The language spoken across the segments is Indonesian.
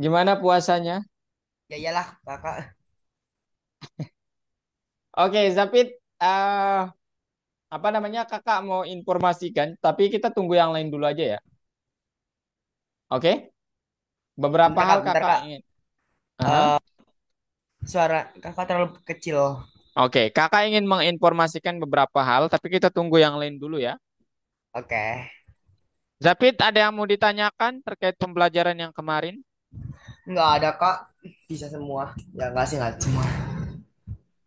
Gimana puasanya? Ya iyalah kakak. Oke, Zapid, eh apa namanya? Kakak mau informasikan, tapi kita tunggu yang lain dulu aja ya. Oke? Beberapa Bentar kak, hal bentar kakak kak. ingin. Aha. Eh suara kakak terlalu kecil. Oke, kakak ingin menginformasikan beberapa hal, tapi kita tunggu yang lain dulu ya. Oke. Zapid, ada yang mau ditanyakan terkait pembelajaran yang kemarin? Nggak ada kak. Bisa semua. Ya nggak sih nggak semua.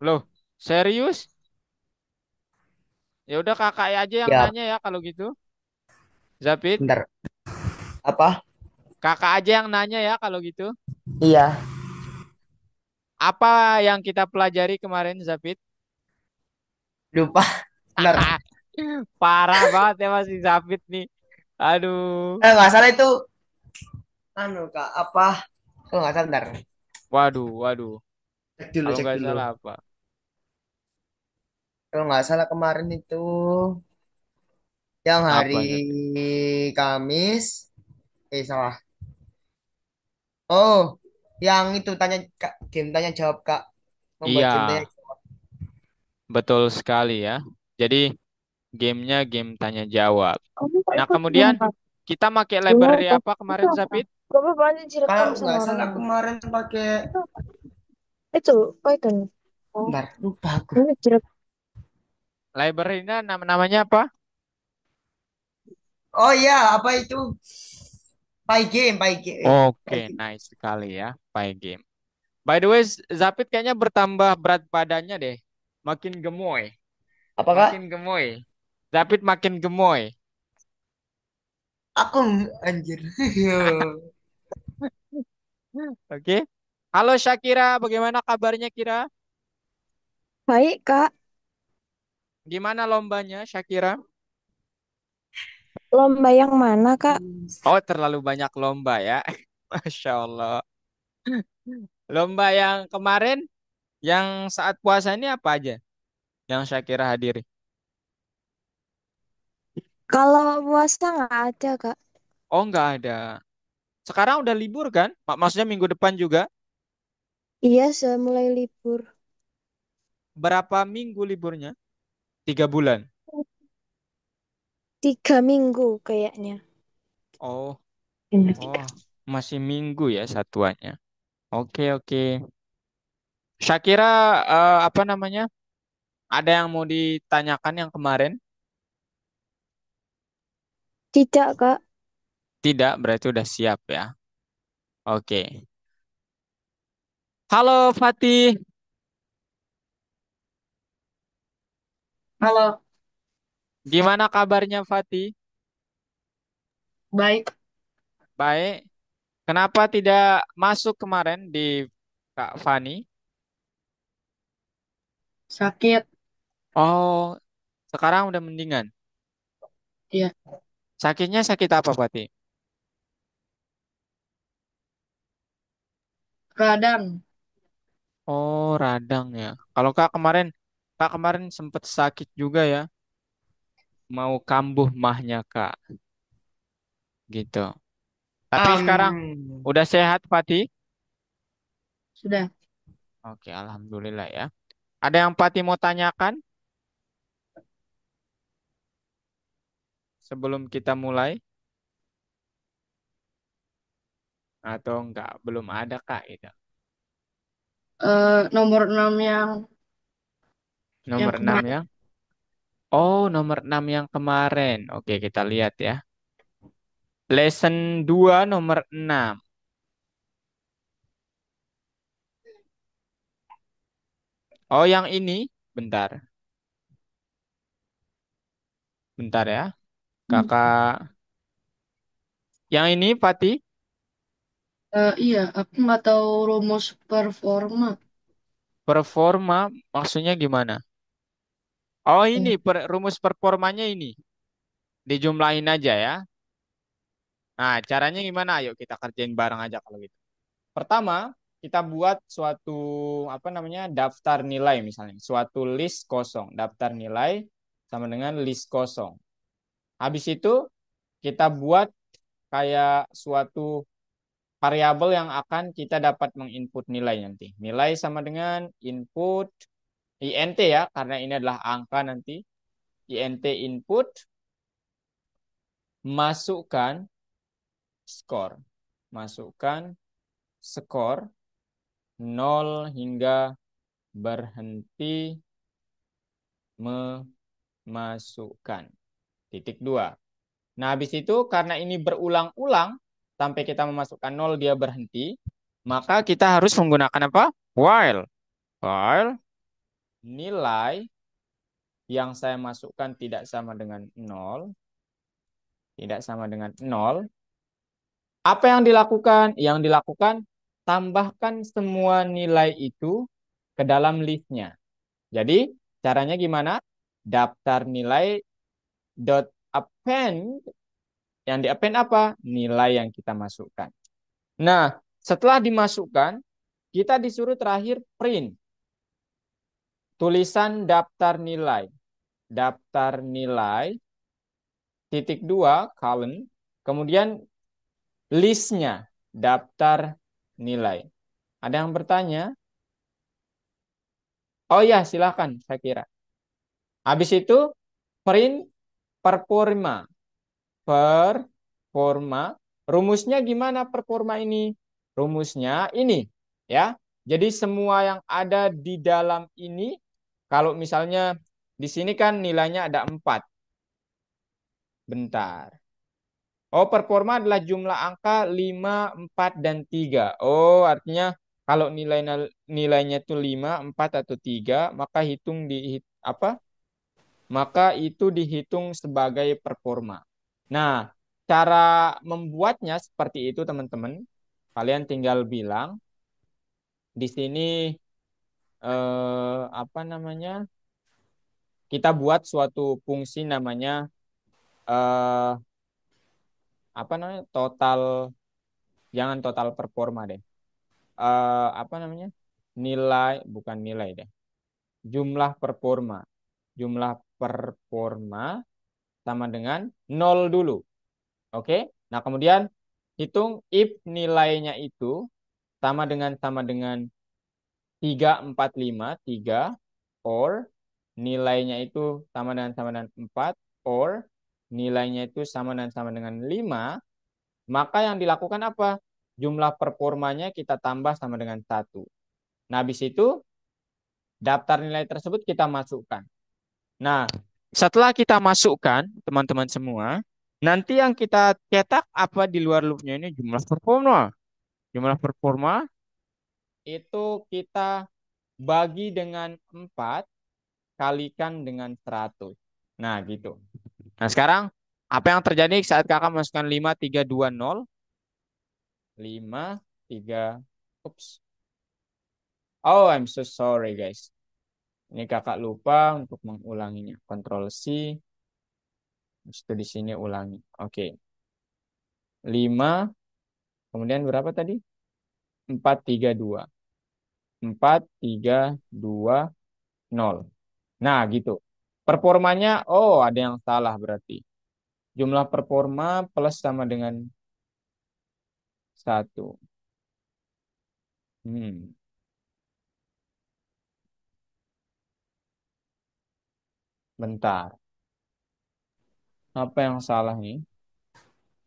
Loh, serius? Ya udah kakak aja yang Ya nanya ya kalau gitu. Zapid, bentar. Apa? kakak aja yang nanya ya kalau gitu. Iya. Apa yang kita pelajari kemarin, Zapid? Lupa. Bentar. Parah banget ya masih Zapid nih. Aduh. Nggak salah itu. Anu kak apa? Oh nggak salah bentar. Waduh, waduh. Cek dulu, Kalau cek nggak dulu. salah apa? Kalau nggak salah kemarin itu yang hari Apa, Zapid? Kamis. Salah. Oh, yang itu tanya kak, game tanya jawab kak. Membuat Iya, game tanya. betul sekali ya. Jadi gamenya game tanya jawab. Kamu kok Nah, ikut kemudian lomba? kita pakai Dua library apa? apa Itu kemarin, apa? Zapid? Gak apa-apa nanti direkam Kalau sama nggak orang salah lain. kemarin pakai Itu apa? Itu Python. Oh, bentar, lupa aku. ini direk. Library-nya namanya apa? Oh iya, apa itu? Oke, Pie game. nice sekali ya, Pie game. By the way, Zapid kayaknya bertambah berat badannya deh. Makin gemoy, Apa kak? makin gemoy. Zapid makin gemoy. Aku anjir. Oke. Halo Syakira, bagaimana kabarnya Kira? Baik, Kak. Gimana lombanya Syakira? Lomba yang mana, Kak? Oh, terlalu banyak lomba ya. Masya Allah. Lomba yang kemarin, yang saat puasa ini apa aja yang Syakira hadiri? Kalau puasa nggak ada, Kak. Oh, nggak ada. Sekarang udah libur kan? Maksudnya minggu depan juga. Iya, sudah mulai libur. Berapa minggu liburnya? 3 bulan. 3 minggu kayaknya. Oh, Ini oh, tiga. masih minggu ya satuannya. Oke, oke. Syakira, apa namanya? Ada yang mau ditanyakan yang kemarin? Tidak, Kak. Tidak, berarti udah siap ya. Oke. Halo Fatih, Halo, gimana kabarnya Fatih? baik. Baik. Kenapa tidak masuk kemarin di Kak Fani? Sakit. Oh, sekarang udah mendingan. Ya, Sakitnya sakit apa Fatih? radang. Oh, radang ya. Kalau Kak kemarin sempet sakit juga ya. Mau kambuh mahnya Kak, gitu. Tapi sekarang udah sehat Fatih? Sudah. Oke, alhamdulillah ya. Ada yang Fatih mau tanyakan sebelum kita mulai? Atau enggak? Belum ada Kak itu. Nomor 6 yang Nomor 6 kemarin. ya. Oh, nomor 6 yang kemarin. Oke, kita lihat ya. Lesson 2 nomor 6. Oh, yang ini. Bentar. Bentar ya. Kakak. Yang ini, Fatih. Iya, aku nggak tahu rumus performa. Performa maksudnya gimana? Oh, ini Eh, rumus performanya ini. Dijumlahin aja ya. Nah, caranya gimana? Ayo kita kerjain bareng aja kalau gitu. Pertama, kita buat suatu apa namanya? Daftar nilai misalnya, suatu list kosong. Daftar nilai sama dengan list kosong. Habis itu kita buat kayak suatu variabel yang akan kita dapat menginput nilai nanti. Nilai sama dengan input int ya, karena ini adalah angka nanti. Int input, masukkan skor. Masukkan skor 0 hingga berhenti memasukkan. Titik 2. Nah, habis itu karena ini berulang-ulang sampai kita memasukkan 0 dia berhenti, maka kita harus menggunakan apa? While. While nilai yang saya masukkan tidak sama dengan 0, tidak sama dengan 0. Apa yang dilakukan? Yang dilakukan tambahkan semua nilai itu ke dalam listnya. Jadi caranya gimana? Daftar nilai dot append, yang di append apa? Nilai yang kita masukkan. Nah, setelah dimasukkan, kita disuruh terakhir print tulisan daftar nilai. Daftar nilai titik 2 column, kemudian listnya daftar nilai. Ada yang bertanya? Oh ya, silakan saya kira. Habis itu print performa. Performa. Rumusnya gimana performa ini? Rumusnya ini ya. Jadi semua yang ada di dalam ini, kalau misalnya di sini kan nilainya ada 4. Bentar. Oh, performa adalah jumlah angka 5, 4, dan 3. Oh, artinya kalau nilainya itu 5, 4, atau 3, maka hitung di apa? Maka itu dihitung sebagai performa. Nah, cara membuatnya seperti itu, teman-teman. Kalian tinggal bilang di sini apa namanya? Kita buat suatu fungsi namanya eh, apa namanya? Jangan total performa deh. Apa namanya? Bukan nilai deh. Jumlah performa. Jumlah performa sama dengan 0 dulu. Oke? Nah, kemudian hitung if nilainya itu sama dengan 3, 4, 5, 3, or nilainya itu sama dengan 4, or nilainya itu sama dengan 5, maka yang dilakukan apa? Jumlah performanya kita tambah sama dengan 1. Nah, habis itu daftar nilai tersebut kita masukkan. Nah, setelah kita masukkan, teman-teman semua, nanti yang kita cetak apa di luar loopnya ini jumlah performa. Jumlah performa itu kita bagi dengan 4 kalikan dengan 100. Nah, gitu. Nah, sekarang apa yang terjadi saat kakak masukkan 5, 3, 2, 0? 5, 3, ups. Oh, I'm so sorry guys. Ini kakak lupa untuk mengulanginya. Ctrl C. Terus itu di sini ulangi. Oke. 5, kemudian berapa tadi? 4, 3, 2. 4, 3, 2, 0. Nah, gitu. Performanya, oh ada yang salah berarti. Jumlah performa plus sama dengan 1. Hmm, bentar. Apa yang salah nih?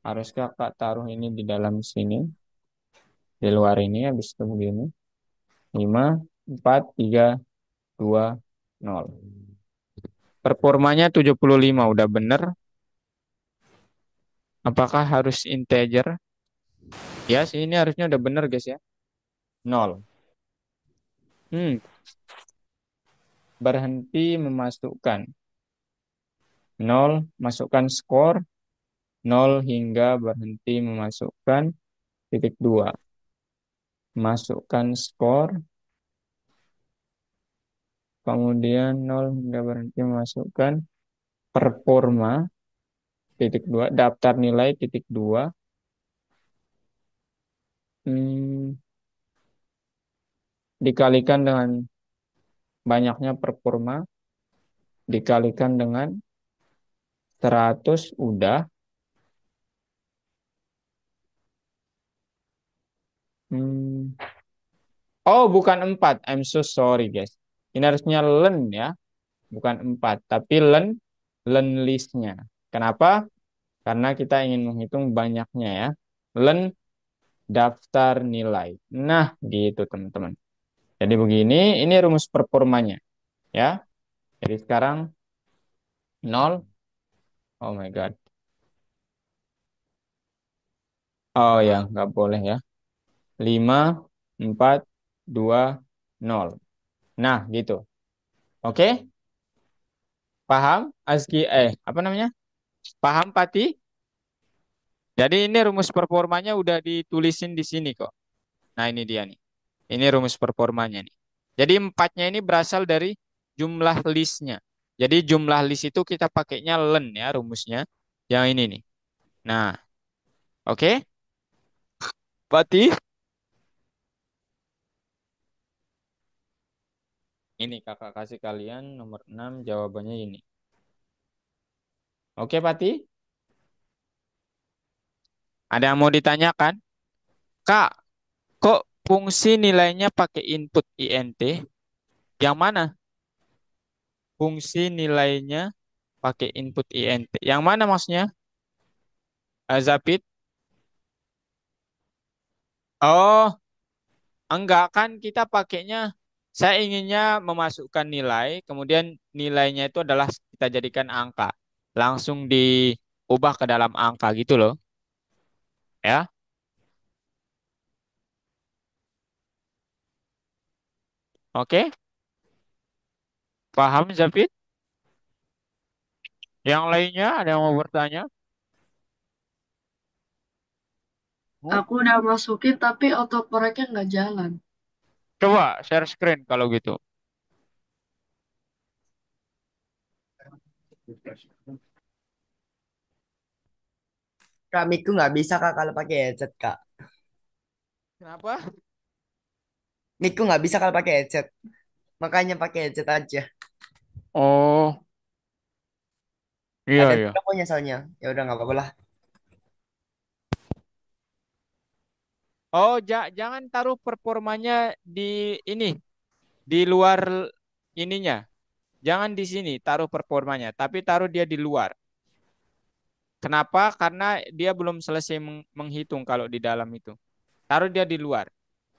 Haruskah Kak taruh ini di dalam sini? Di luar ini, habis itu begini. 5, 4, 3, 2, 0. Performanya 75, udah bener. Apakah harus integer? Ya, sih ini harusnya udah bener guys ya. 0. Berhenti memasukkan. 0, masukkan skor. 0 hingga berhenti memasukkan titik 2. Masukkan skor. Kemudian 0 hingga berhenti memasukkan performa titik 2. Daftar nilai titik 2. Dikalikan dengan banyaknya performa, dikalikan dengan 100, udah. Hmm. Oh, bukan 4. I'm so sorry, guys. Ini harusnya len ya, bukan 4. Tapi len listnya. Kenapa? Karena kita ingin menghitung banyaknya ya. Len daftar nilai. Nah, gitu teman-teman. Jadi begini, ini rumus performanya ya. Jadi sekarang nol. Oh my God. Oh ya, nggak boleh ya. 5, 4, 2, 0. Nah, gitu. Oke? Paham? Apa namanya? Paham, Pati? Jadi ini rumus performanya udah ditulisin di sini kok. Nah, ini dia nih. Ini rumus performanya nih. Jadi empatnya ini berasal dari jumlah listnya. Jadi jumlah list itu kita pakainya len ya rumusnya. Yang ini nih. Nah, oke? Pati? Ini kakak kasih kalian nomor 6 jawabannya ini. Oke, Pati? Ada yang mau ditanyakan? Kak, kok fungsi nilainya pakai input int? Yang mana? Fungsi nilainya pakai input int. Yang mana maksudnya? Zapit? Oh, enggak kan kita pakainya. Saya inginnya memasukkan nilai, kemudian nilainya itu adalah kita jadikan angka. Langsung diubah ke dalam angka gitu loh. Ya, oke? Paham, Zapit? Yang lainnya ada yang mau bertanya? Aku udah masukin tapi autocorrectnya nggak jalan. Coba share screen kalau gitu. Kak, miku nggak bisa kak kalau pakai headset kak. Kenapa? Miku nggak bisa kalau pakai headset. Makanya pakai headset aja. Oh, iya Ada iya. mikrofonnya soalnya. Ya udah nggak apa-apa lah. Oh, jangan taruh performanya di ini, di luar ininya. Jangan di sini taruh performanya, tapi taruh dia di luar. Kenapa? Karena dia belum selesai menghitung kalau di dalam itu. Taruh dia di luar.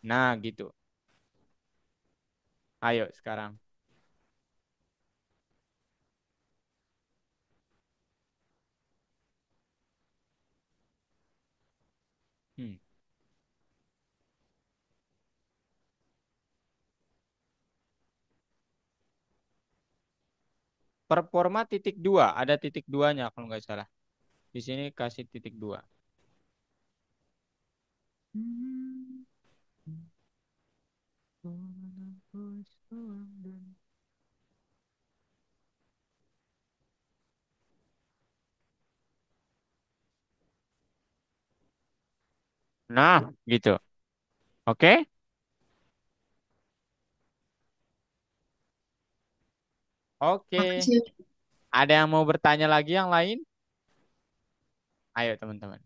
Nah, gitu. Ayo sekarang. Hmm. Performa titik dua, ada titik duanya kalau nggak salah. Di sini kasih titik dua. Nah, gitu. Oke? Oke. Makasih. Ada yang mau bertanya lagi yang lain? Ayo teman-teman.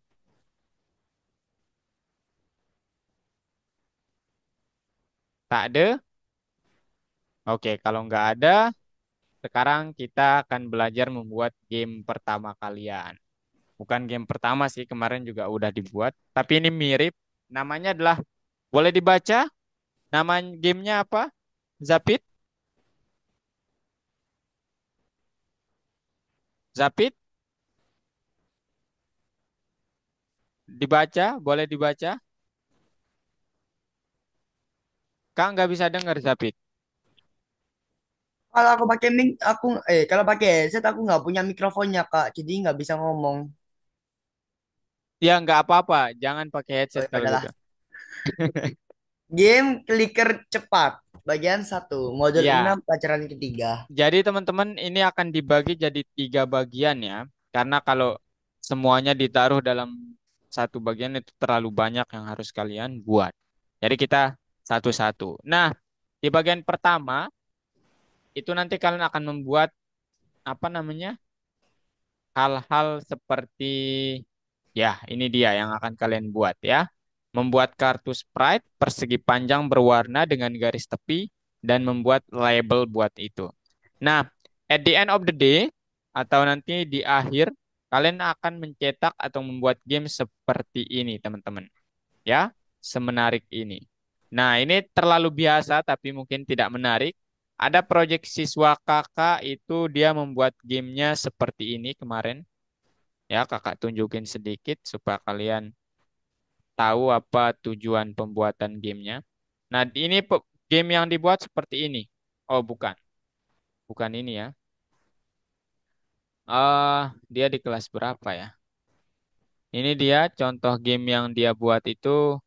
Tak ada? Oke, kalau nggak ada, sekarang kita akan belajar membuat game pertama kalian. Bukan game pertama sih, kemarin juga udah dibuat. Tapi ini mirip. Namanya adalah, boleh dibaca? Nama gamenya apa? Zapit? Zapit? Dibaca? Boleh dibaca? Kak nggak bisa dengar Zapit. Kalau aku pakai mic, kalau pakai headset aku nggak punya mikrofonnya kak. Jadi nggak bisa ngomong. Ya nggak apa-apa, jangan pakai Oh headset ya kalau gitu. udahlah. Game clicker cepat. Bagian satu. Modul Ya, 6 pelajaran ketiga. jadi teman-teman ini akan dibagi jadi 3 bagian ya. Karena kalau semuanya ditaruh dalam satu bagian itu terlalu banyak yang harus kalian buat. Jadi kita satu-satu. Nah, di bagian pertama itu nanti kalian akan membuat apa namanya? Hal-hal seperti ya, ini dia yang akan kalian buat ya. membuat kartu sprite persegi panjang berwarna dengan garis tepi, dan membuat label buat itu. Nah, at the end of the day, atau nanti di akhir, kalian akan mencetak atau membuat game seperti ini, teman-teman. Ya, semenarik ini. Nah, ini terlalu biasa, tapi mungkin tidak menarik. Ada proyek siswa kakak itu dia membuat gamenya seperti ini kemarin. Ya, kakak tunjukin sedikit supaya kalian tahu apa tujuan pembuatan gamenya. Nah, ini game yang dibuat seperti ini. Oh, bukan. Bukan ini ya. Dia di kelas berapa ya? Ini dia contoh game yang dia buat itu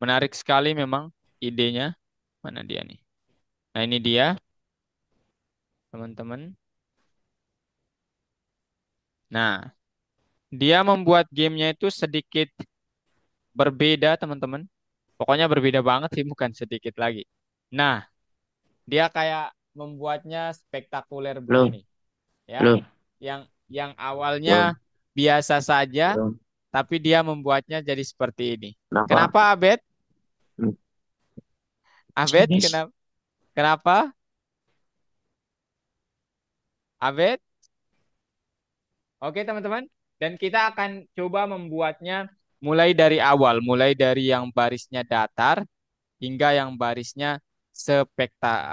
menarik sekali memang idenya. Mana dia nih? Nah, ini dia, teman-teman. Nah, dia membuat gamenya itu sedikit berbeda, teman-teman. Pokoknya berbeda banget sih, bukan sedikit lagi. Nah, dia kayak membuatnya spektakuler Belum, begini, ya. belum, Yang awalnya belum, biasa saja, belum. tapi dia membuatnya jadi seperti ini. Kenapa? Kenapa, Abed? Hmm. Abed, kenapa? Kenapa? Abed? Oke, teman-teman. Dan kita akan coba membuatnya mulai dari awal, mulai dari yang barisnya datar hingga yang barisnya sebagus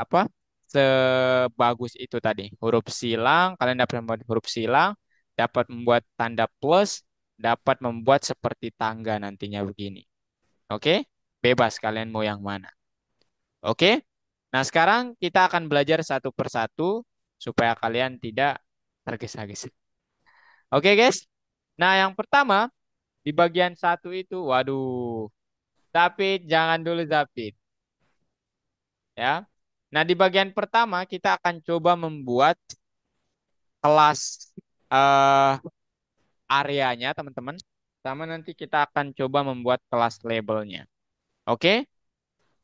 itu tadi. Huruf silang, kalian dapat membuat huruf silang, dapat membuat tanda plus, dapat membuat seperti tangga nantinya begini. Oke? Bebas kalian mau yang mana. Oke? Nah, sekarang kita akan belajar satu persatu supaya kalian tidak tergesa-gesa. Oke, guys? Nah, yang pertama di bagian satu itu, waduh, Zapid, jangan dulu Zapid, ya. Nah, di bagian pertama kita akan coba membuat kelas eh areanya, teman-teman. Sama nanti kita akan coba membuat kelas labelnya. Oke?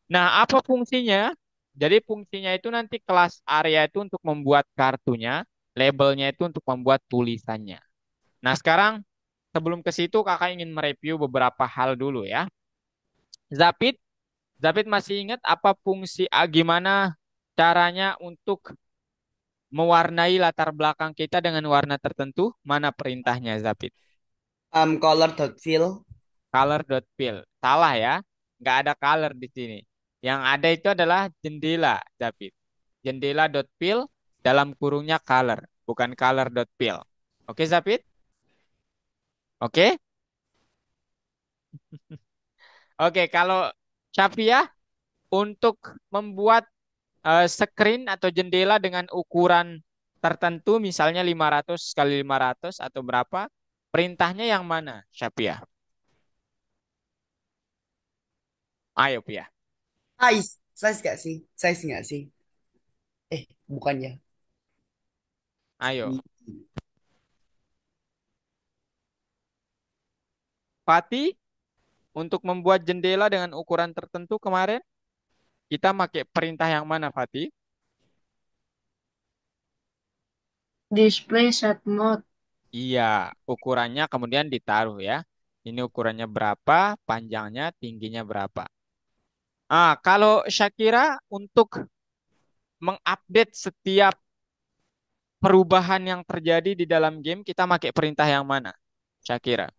Nah, apa fungsinya? Jadi fungsinya itu nanti kelas area itu untuk membuat kartunya, labelnya itu untuk membuat tulisannya. Nah, sekarang sebelum ke situ kakak ingin mereview beberapa hal dulu ya. Zapid, Zapid masih ingat apa fungsi gimana caranya untuk mewarnai latar belakang kita dengan warna tertentu? Mana perintahnya, Zapid? Color dot fill. Color.fill. Salah ya. Nggak ada color di sini. Yang ada itu adalah jendela, Zapid. Jendela.fill dalam kurungnya color, bukan color.fill. Oke, Zapid? Oke? Oke, kalau Syafia untuk membuat screen atau jendela dengan ukuran tertentu, misalnya 500 kali 500 atau berapa, perintahnya yang mana, Syafia? Ayo, Pia. Size gak sih? Size nggak sih? Bukan ya. Ayo. Fatih, untuk membuat jendela dengan ukuran tertentu kemarin, kita pakai perintah yang mana, Fatih? Display set mode. Iya, ukurannya kemudian ditaruh ya. Ini ukurannya berapa, panjangnya, tingginya berapa. Kalau Shakira untuk mengupdate setiap perubahan yang terjadi di dalam game, kita pakai perintah yang mana, Shakira?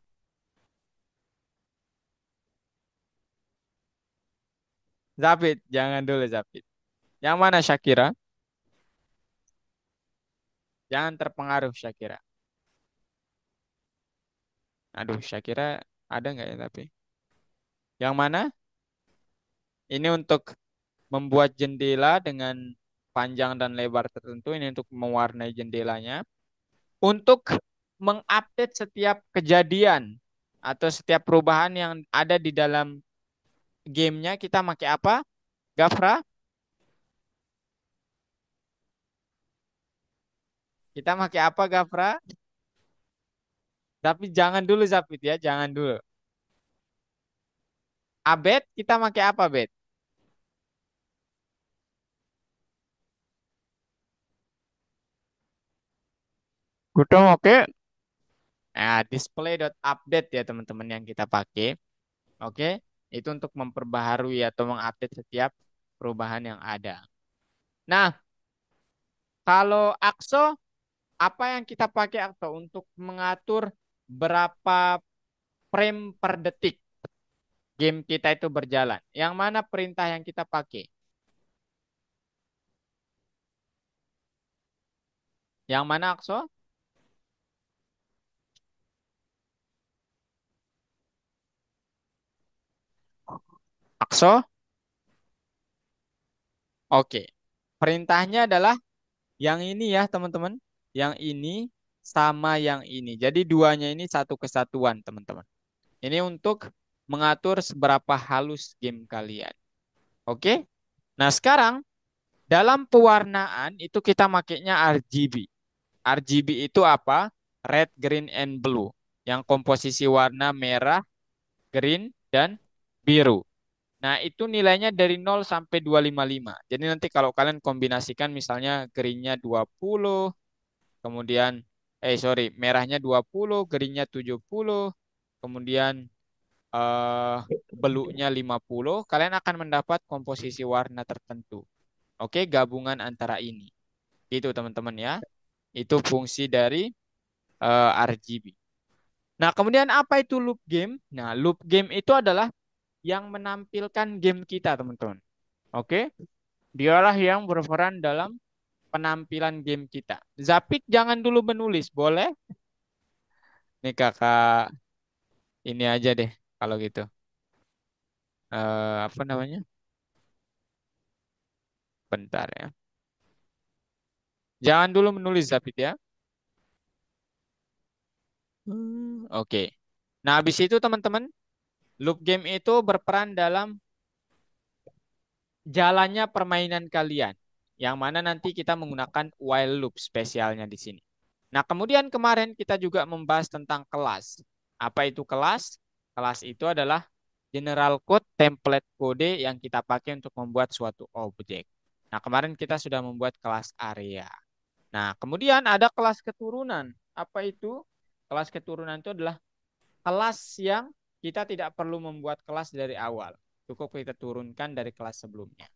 Zapid, jangan dulu Zapid. Yang mana Shakira? Jangan terpengaruh Shakira. Aduh, Shakira ada nggak ya tapi? Yang mana? Ini untuk membuat jendela dengan panjang dan lebar tertentu. Ini untuk mewarnai jendelanya. Untuk mengupdate setiap kejadian atau setiap perubahan yang ada di dalam gamenya, kita pakai apa? Gafra? Kita pakai apa, Gafra? Tapi jangan dulu Zapid ya, jangan dulu. Abed, kita pakai apa, Abed? Kita pakai display.update ya teman-teman yang kita pakai. Oke, itu untuk memperbaharui atau mengupdate setiap perubahan yang ada. Nah, kalau AXO, apa yang kita pakai AXO untuk mengatur berapa frame per detik game kita itu berjalan? Yang mana perintah yang kita pakai? Yang mana AXO? AXO? Oke. Perintahnya adalah yang ini ya, teman-teman. Yang ini sama yang ini. Jadi duanya ini satu kesatuan, teman-teman. Ini untuk mengatur seberapa halus game kalian. Oke? Nah, sekarang dalam pewarnaan itu kita makainya RGB. RGB itu apa? Red, green, and blue. Yang komposisi warna merah, green, dan biru. Nah, itu nilainya dari 0 sampai 255. Jadi nanti kalau kalian kombinasikan misalnya greennya 20, kemudian merahnya 20, greennya 70, kemudian eh blue-nya 50, kalian akan mendapat komposisi warna tertentu. Oke, gabungan antara ini. Itu teman-teman ya. Itu fungsi dari RGB. Nah, kemudian apa itu loop game? Nah, loop game itu adalah yang menampilkan game kita, teman-teman. Oke, dialah yang berperan dalam penampilan game kita. Zapik jangan dulu menulis, boleh? Nih kakak ini aja deh kalau gitu. Apa namanya? Bentar ya. Jangan dulu menulis Zapik ya. Oke. Nah, habis itu teman-teman, loop game itu berperan dalam jalannya permainan kalian. Yang mana nanti kita menggunakan while loop spesialnya di sini. Nah, kemudian kemarin kita juga membahas tentang kelas. Apa itu kelas? Kelas itu adalah general code template kode yang kita pakai untuk membuat suatu objek. Nah, kemarin kita sudah membuat kelas area. Nah, kemudian ada kelas keturunan. Apa itu? Kelas keturunan itu adalah kelas yang kita tidak perlu membuat kelas dari awal. Cukup kita turunkan dari kelas sebelumnya.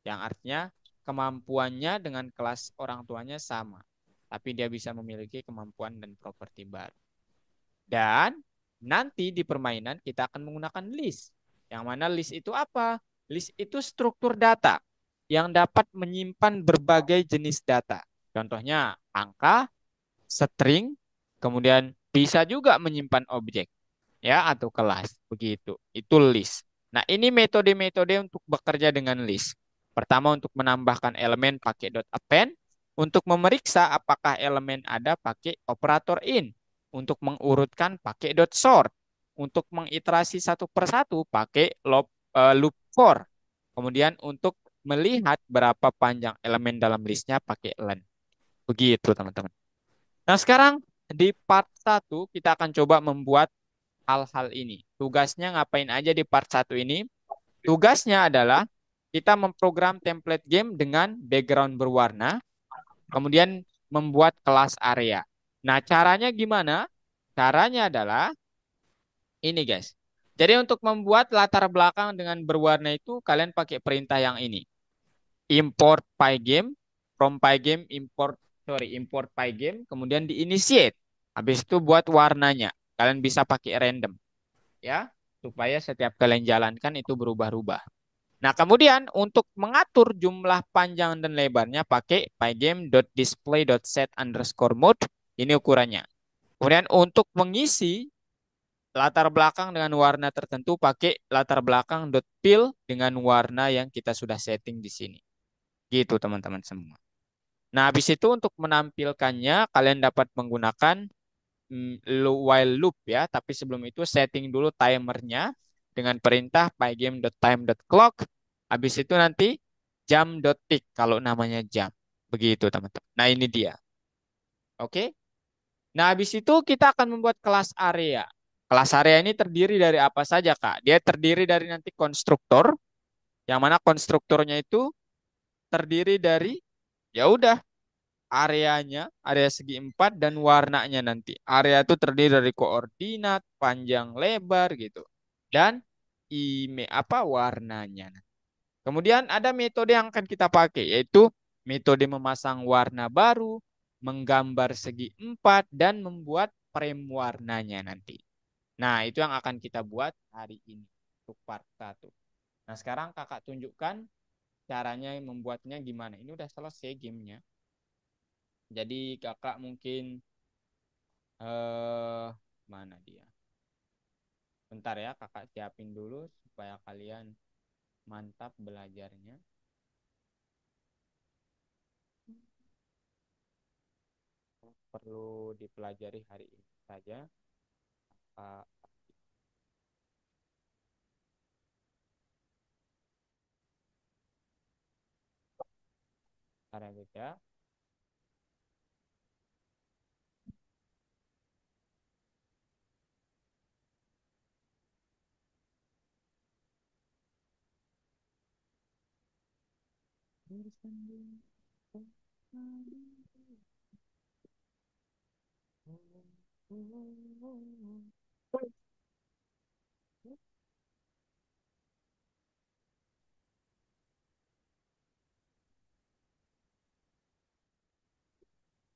Yang artinya kemampuannya dengan kelas orang tuanya sama. Tapi dia bisa memiliki kemampuan dan properti baru. Dan nanti di permainan kita akan menggunakan list. Yang mana list itu apa? List itu struktur data yang dapat menyimpan berbagai jenis data. Contohnya angka, string, kemudian bisa juga menyimpan objek ya atau kelas begitu. Itu list. Nah, ini metode-metode untuk bekerja dengan list. Pertama untuk menambahkan elemen pakai .append, untuk memeriksa apakah elemen ada pakai operator in, untuk mengurutkan pakai .sort, untuk mengiterasi satu persatu pakai loop for. Kemudian untuk melihat berapa panjang elemen dalam listnya pakai len. Begitu, teman-teman. Nah, sekarang di part satu kita akan coba membuat hal-hal ini. Tugasnya ngapain aja di part satu ini? Tugasnya adalah kita memprogram template game dengan background berwarna, kemudian membuat kelas area. Nah, caranya gimana? Caranya adalah ini, guys. Jadi untuk membuat latar belakang dengan berwarna itu, kalian pakai perintah yang ini. Import pygame, from pygame import pygame, kemudian di-initiate. Habis itu buat warnanya. Kalian bisa pakai random. Ya, supaya setiap kalian jalankan itu berubah-ubah. Nah, kemudian untuk mengatur jumlah panjang dan lebarnya pakai pygame.display.set_mode. Ini ukurannya. Kemudian untuk mengisi latar belakang dengan warna tertentu pakai latar belakang.fill dengan warna yang kita sudah setting di sini. Gitu teman-teman semua. Nah, habis itu untuk menampilkannya kalian dapat menggunakan while loop ya, tapi sebelum itu setting dulu timernya dengan perintah pygame.time.clock. Habis itu nanti jam.tick kalau namanya jam. Begitu teman-teman. Nah, ini dia. Oke. Nah, habis itu kita akan membuat kelas area. Kelas area ini terdiri dari apa saja, Kak? Dia terdiri dari nanti konstruktor, yang mana konstruktornya itu terdiri dari ya udah areanya, area segi 4 dan warnanya nanti. Area itu terdiri dari koordinat, panjang, lebar gitu. Dan warnanya. Kemudian ada metode yang akan kita pakai, yaitu metode memasang warna baru, menggambar segi empat, dan membuat frame warnanya nanti. Nah, itu yang akan kita buat hari ini untuk part 1. Nah, sekarang kakak tunjukkan caranya membuatnya gimana. Ini udah selesai gamenya. Jadi kakak mungkin mana dia? Bentar ya, kakak siapin dulu supaya kalian mantap belajarnya. Perlu dipelajari hari ini saja. Uh, ya.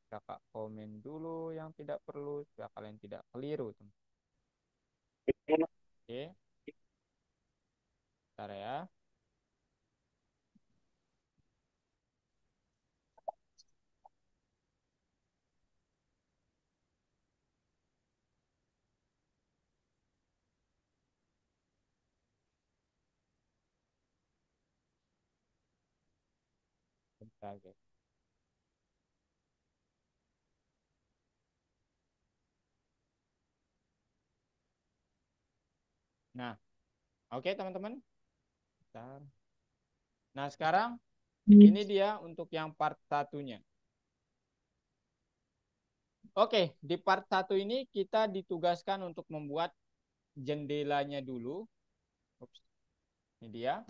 Kakak komen dulu yang tidak perlu supaya kalian tidak keliru, teman. Oke, bentar ya. Bentar, guys. Nah, oke teman-teman. Bentar. Nah, sekarang ini dia untuk yang part satunya. Oke, di part 1 ini kita ditugaskan untuk membuat jendelanya dulu. Ups, ini dia.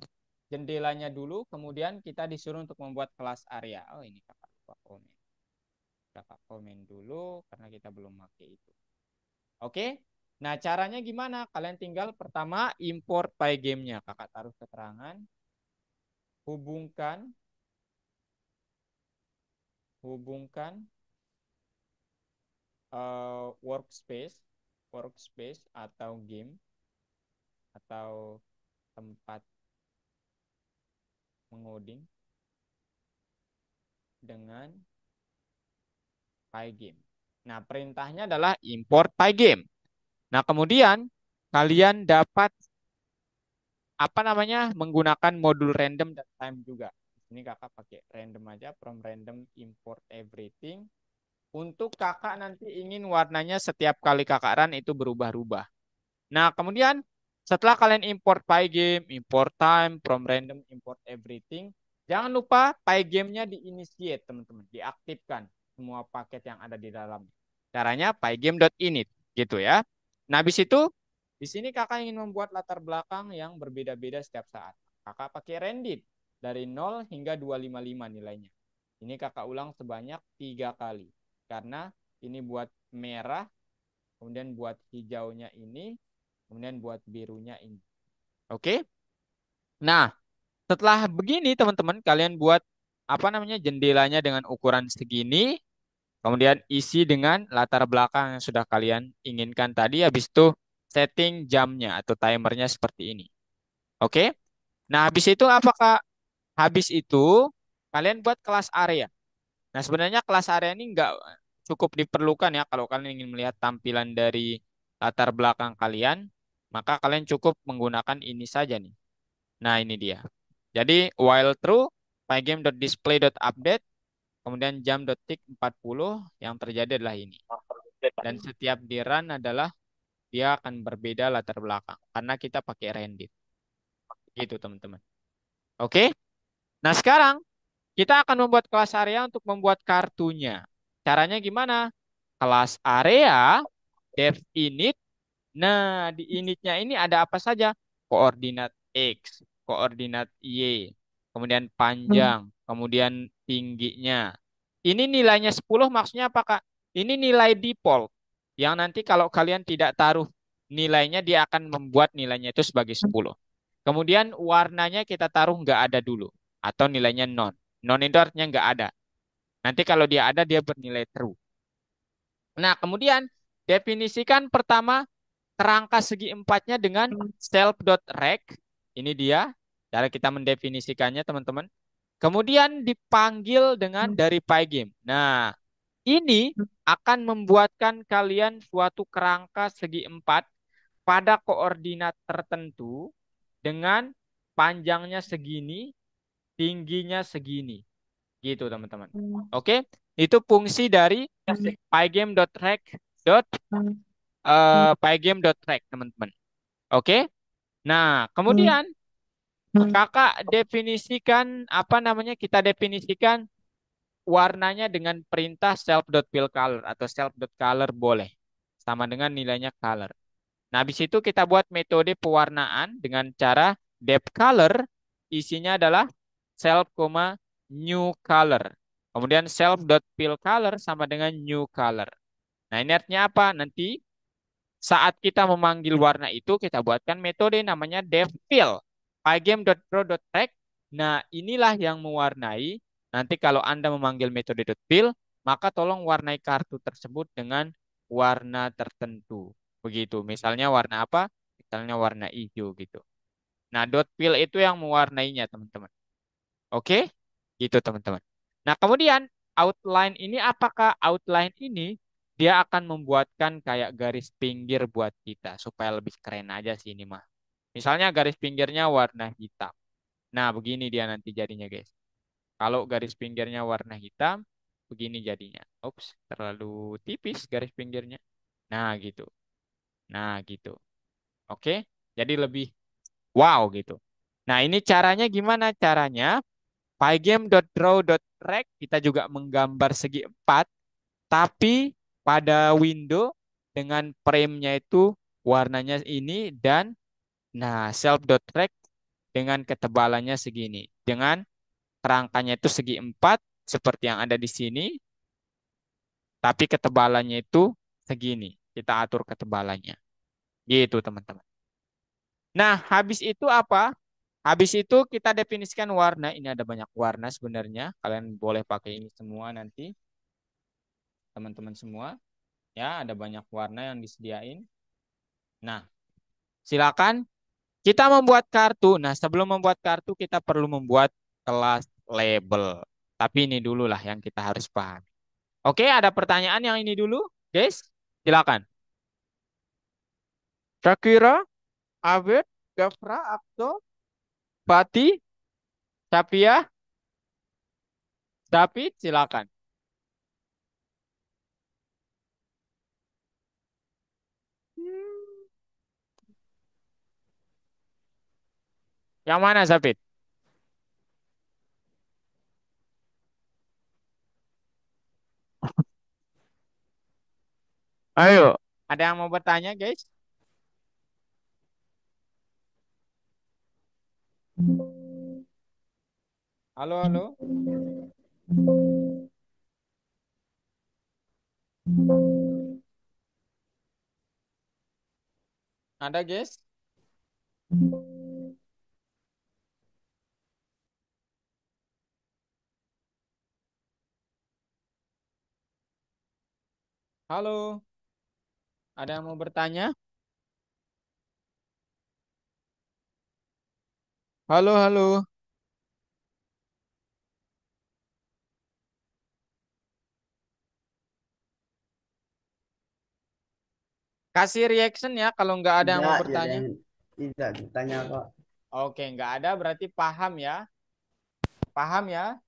Jendelanya dulu, kemudian kita disuruh untuk membuat kelas area. Oh, ini kakak lupa komen. Kakak komen dulu karena kita belum pakai itu. Oke, nah caranya gimana? Kalian tinggal pertama import pygame-nya. Kakak taruh keterangan. Hubungkan workspace atau game atau tempat mengoding dengan pygame. Nah, perintahnya adalah import pygame. Nah, kemudian kalian dapat menggunakan modul random dan time juga. Ini kakak pakai random aja, from random import everything. Untuk kakak nanti ingin warnanya setiap kali kakak run itu berubah-ubah. Nah, kemudian setelah kalian import pygame, import time, from random, import everything, jangan lupa pygame-nya di-initiate, teman-teman, diaktifkan semua paket yang ada di dalam. Caranya pygame.init gitu ya. Nah, habis itu di sini kakak ingin membuat latar belakang yang berbeda-beda setiap saat. Kakak pakai rendit dari 0 hingga 255 nilainya. Ini kakak ulang sebanyak 3 kali. Karena ini buat merah, kemudian buat hijaunya ini, kemudian buat birunya ini. Oke? Nah, setelah begini teman-teman, kalian buat jendelanya dengan ukuran segini, kemudian isi dengan latar belakang yang sudah kalian inginkan tadi, habis itu setting jamnya atau timernya seperti ini. Oke? Nah, habis itu apakah habis itu kalian buat kelas area. Nah, sebenarnya kelas area ini nggak cukup diperlukan ya kalau kalian ingin melihat tampilan dari latar belakang kalian, maka kalian cukup menggunakan ini saja nih. Nah, ini dia. Jadi, while true, pygame.display.update, kemudian jam.tick 40, yang terjadi adalah ini. Dan setiap di run adalah dia akan berbeda latar belakang karena kita pakai rendit. Gitu, teman-teman. Oke? Nah, sekarang kita akan membuat kelas area untuk membuat kartunya. Caranya gimana? Kelas area dev init. Nah, di initnya ini ada apa saja? Koordinat X, koordinat Y, kemudian panjang, kemudian tingginya. Ini nilainya 10 maksudnya apa, Kak? Ini nilai default. Yang nanti kalau kalian tidak taruh nilainya dia akan membuat nilainya itu sebagai 10. Kemudian warnanya kita taruh nggak ada dulu atau nilainya non. Non itu artinya nggak ada. Nanti kalau dia ada dia bernilai true. Nah, kemudian definisikan pertama kerangka segi empatnya dengan self.rect. Ini dia cara kita mendefinisikannya, teman-teman. Kemudian dipanggil dengan dari Pygame. Nah, ini akan membuatkan kalian suatu kerangka segi empat pada koordinat tertentu dengan panjangnya segini, tingginya segini. Gitu, teman-teman. Oke, itu fungsi dari pygame.track, teman-teman. Oke. Nah, kemudian kakak definisikan apa namanya? Kita definisikan warnanya dengan perintah self.fillColor atau self.color boleh. Sama dengan nilainya color. Nah, habis itu kita buat metode pewarnaan dengan cara depth color. Isinya adalah self, new color. Kemudian self.fillColor sama dengan new color. Nah, ini artinya apa? Nanti saat kita memanggil warna itu, kita buatkan metode namanya devfill. Pygame.draw.track. Nah, inilah yang mewarnai. Nanti kalau Anda memanggil metode .fill, maka tolong warnai kartu tersebut dengan warna tertentu. Begitu. Misalnya warna apa? Misalnya warna hijau gitu. Nah, .fill itu yang mewarnainya, teman-teman. Oke? Gitu, teman-teman. Nah, kemudian outline ini apakah outline ini dia akan membuatkan kayak garis pinggir buat kita supaya lebih keren aja sih ini mah. Misalnya garis pinggirnya warna hitam. Nah, begini dia nanti jadinya, guys. Kalau garis pinggirnya warna hitam, begini jadinya. Ups, terlalu tipis garis pinggirnya. Nah, gitu. Nah, gitu. Oke? Jadi lebih wow gitu. Nah, ini caranya gimana? Caranya pygame.draw.track kita juga menggambar segi empat, tapi pada window dengan frame-nya itu warnanya ini dan nah self.track dengan ketebalannya segini. Dengan kerangkanya itu segi empat seperti yang ada di sini, tapi ketebalannya itu segini. Kita atur ketebalannya. Gitu, teman-teman. Nah, habis itu apa? Habis itu kita definisikan warna. Ini ada banyak warna sebenarnya. Kalian boleh pakai ini semua nanti, teman-teman semua. Ya, ada banyak warna yang disediain. Nah, silakan kita membuat kartu. Nah, sebelum membuat kartu kita perlu membuat kelas label. Tapi ini dulu lah yang kita harus paham. Oke, ada pertanyaan yang ini dulu, guys? Silakan. Shakira, Abed, Gafra, Abdo, Pati, Sapia, David, silakan. Yang mana, David? Ayo, ada yang mau bertanya, guys? Halo, halo. Ada, guys? Halo, ada yang mau bertanya? Halo, halo. Kasih reaction ya kalau nggak ada yang Tidak, mau tidak ada bertanya. yang tidak ditanya kok. Oke, nggak ada berarti paham ya. Paham ya.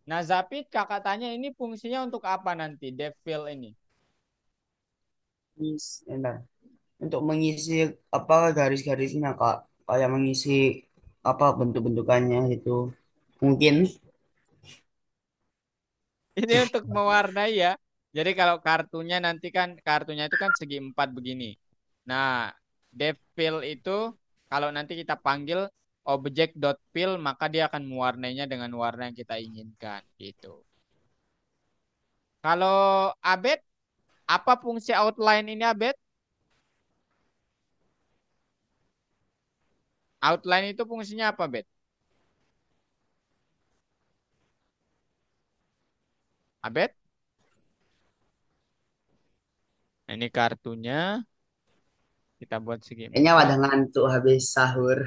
Nah, Zapid kakak tanya ini fungsinya untuk apa nanti, devil ini? Enak. Untuk mengisi apa garis-garisnya kak, kayak mengisi apa bentuk-bentukannya itu mungkin. Ini untuk mewarnai ya. Jadi kalau kartunya nanti kan, kartunya itu kan segi empat begini. Nah, devil itu kalau nanti kita panggil object.fill maka dia akan mewarnainya dengan warna yang kita inginkan gitu. Kalau Abed, apa fungsi outline ini Abed? Outline itu fungsinya apa, Bet? Abet? Nah, ini kartunya kita buat Kayaknya segitiga. pada ngantuk habis sahur.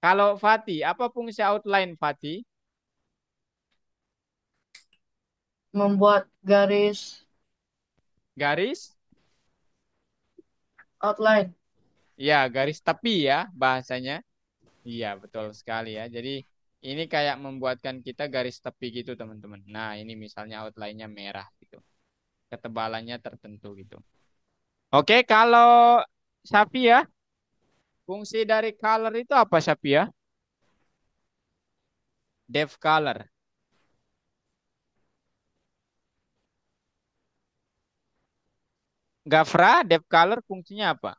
Kalau Fatih, apa fungsi outline Fatih? Membuat garis Garis? outline. Ya, garis tepi ya bahasanya. Iya, betul sekali ya. Jadi ini kayak membuatkan kita garis tepi gitu, teman-teman. Nah, ini misalnya outline-nya merah gitu. Ketebalannya tertentu gitu. Oke, kalau Sapia, fungsi dari color itu apa Sapia? Depth color. Gafra, depth color fungsinya apa?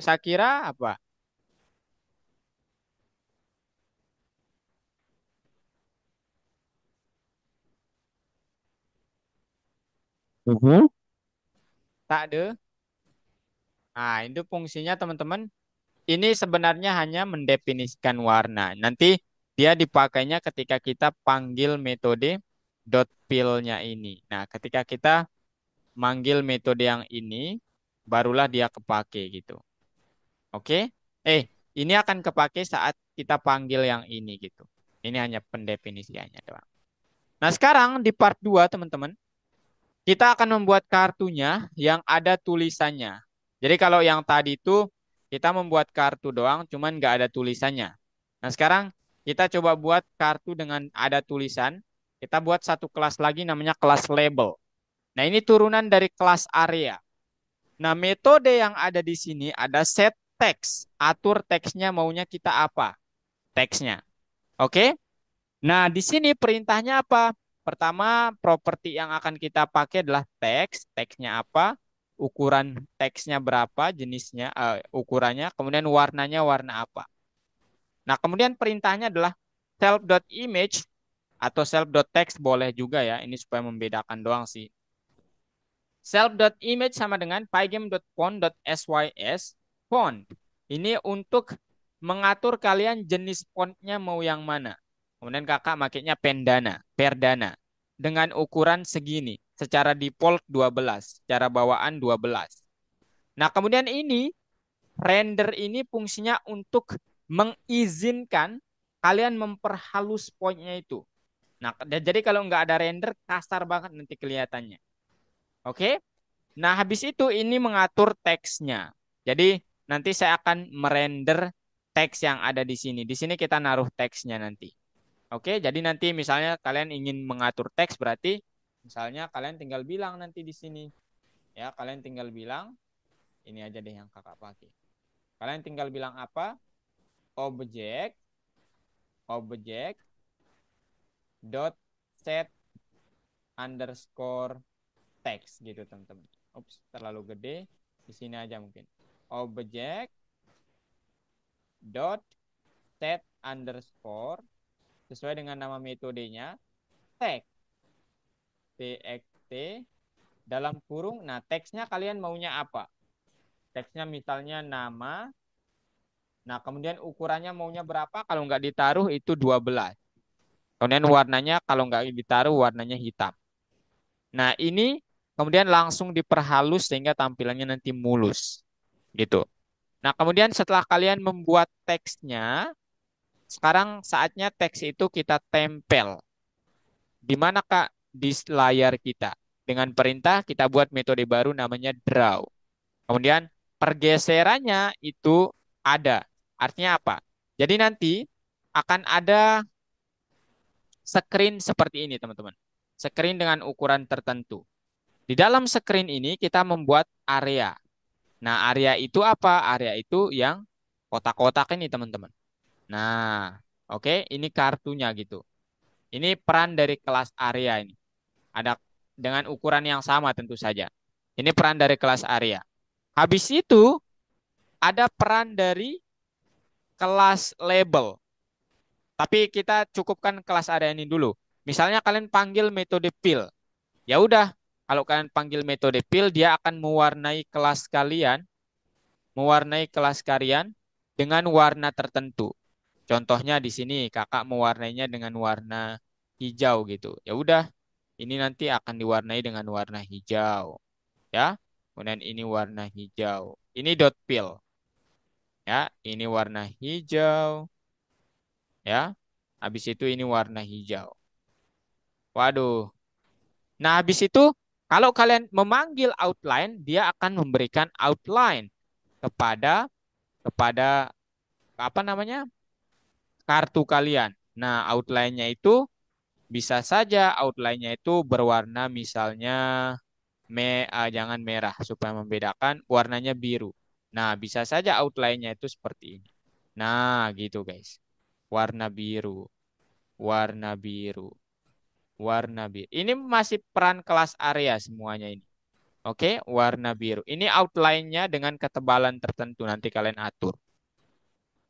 Sakira apa? Mhm. Tak ada. Nah, itu fungsinya teman-teman. Ini sebenarnya hanya mendefinisikan warna. Nanti dia dipakainya ketika kita panggil metode dot fill-nya ini. Nah, ketika kita manggil metode yang ini, barulah dia kepake gitu. Oke? Ini akan kepake saat kita panggil yang ini gitu. Ini hanya pendefinisiannya doang. Nah, sekarang di part 2, teman-teman, kita akan membuat kartunya yang ada tulisannya. Jadi kalau yang tadi itu kita membuat kartu doang, cuman nggak ada tulisannya. Nah sekarang kita coba buat kartu dengan ada tulisan. Kita buat satu kelas lagi namanya kelas label. Nah ini turunan dari kelas area. Nah metode yang ada di sini ada set text. Atur teksnya maunya kita apa? Teksnya. Oke? Nah, di sini perintahnya apa? Pertama, properti yang akan kita pakai adalah teks. Teksnya apa? Ukuran teksnya berapa? Jenisnya, ukurannya. Kemudian warnanya warna apa? Nah, kemudian perintahnya adalah self.image atau self.text boleh juga ya. Ini supaya membedakan doang sih. Self.image sama dengan pygame.font.sys font. Ini untuk mengatur kalian jenis fontnya mau yang mana. Kemudian kakak makainya Perdana dengan ukuran segini. Secara default 12, secara bawaan 12. Nah, kemudian ini render ini fungsinya untuk mengizinkan kalian memperhalus fontnya itu. Nah, jadi kalau nggak ada render kasar banget nanti kelihatannya. Oke? Nah, habis itu ini mengatur teksnya. Jadi nanti saya akan merender teks yang ada di sini. Di sini kita naruh teksnya nanti. Oke, jadi nanti misalnya kalian ingin mengatur teks berarti misalnya kalian tinggal bilang nanti di sini. Ya, kalian tinggal bilang ini aja deh yang kakak pakai. Kalian tinggal bilang apa? Objek objek dot set underscore text gitu teman-teman. Ups, terlalu gede. Di sini aja mungkin. Objek dot set underscore sesuai dengan nama metodenya text txt dalam kurung. Nah, teksnya kalian maunya apa? Teksnya misalnya nama. Nah, kemudian ukurannya maunya berapa? Kalau nggak ditaruh itu 12. Kemudian warnanya kalau nggak ditaruh warnanya hitam. Nah, ini kemudian langsung diperhalus sehingga tampilannya nanti mulus. Gitu. Nah, kemudian setelah kalian membuat teksnya, sekarang saatnya teks itu kita tempel. Di mana Kak? Di layar kita. Dengan perintah kita buat metode baru namanya draw. Kemudian pergeserannya itu ada. Artinya apa? Jadi nanti akan ada screen seperti ini, teman-teman. Screen dengan ukuran tertentu. Di dalam screen ini kita membuat area. Nah, area itu apa? Area itu yang kotak-kotak ini, teman-teman. Nah, oke, ini kartunya gitu. Ini peran dari kelas area ini. Ada dengan ukuran yang sama tentu saja. Ini peran dari kelas area. Habis itu ada peran dari kelas label. Tapi kita cukupkan kelas area ini dulu. Misalnya kalian panggil metode fill. Ya udah, kalau kalian panggil metode fill, dia akan mewarnai kelas kalian mewarnai kelas kalian dengan warna tertentu. Contohnya di sini kakak mewarnainya dengan warna hijau gitu. Ya udah, ini nanti akan diwarnai dengan warna hijau, ya. Kemudian ini warna hijau. Ini dot fill, ya. Ini warna hijau, ya. Habis itu ini warna hijau. Waduh. Nah, habis itu kalau kalian memanggil outline, dia akan memberikan outline kepada kepada apa namanya? Kartu kalian. Nah, outline-nya itu bisa saja outline-nya itu berwarna misalnya jangan merah supaya membedakan, warnanya biru. Nah, bisa saja outline-nya itu seperti ini. Nah, gitu guys. Warna biru, warna biru, warna biru. Ini masih peran kelas area semuanya ini. Oke, warna biru. Ini outline-nya dengan ketebalan tertentu nanti kalian atur.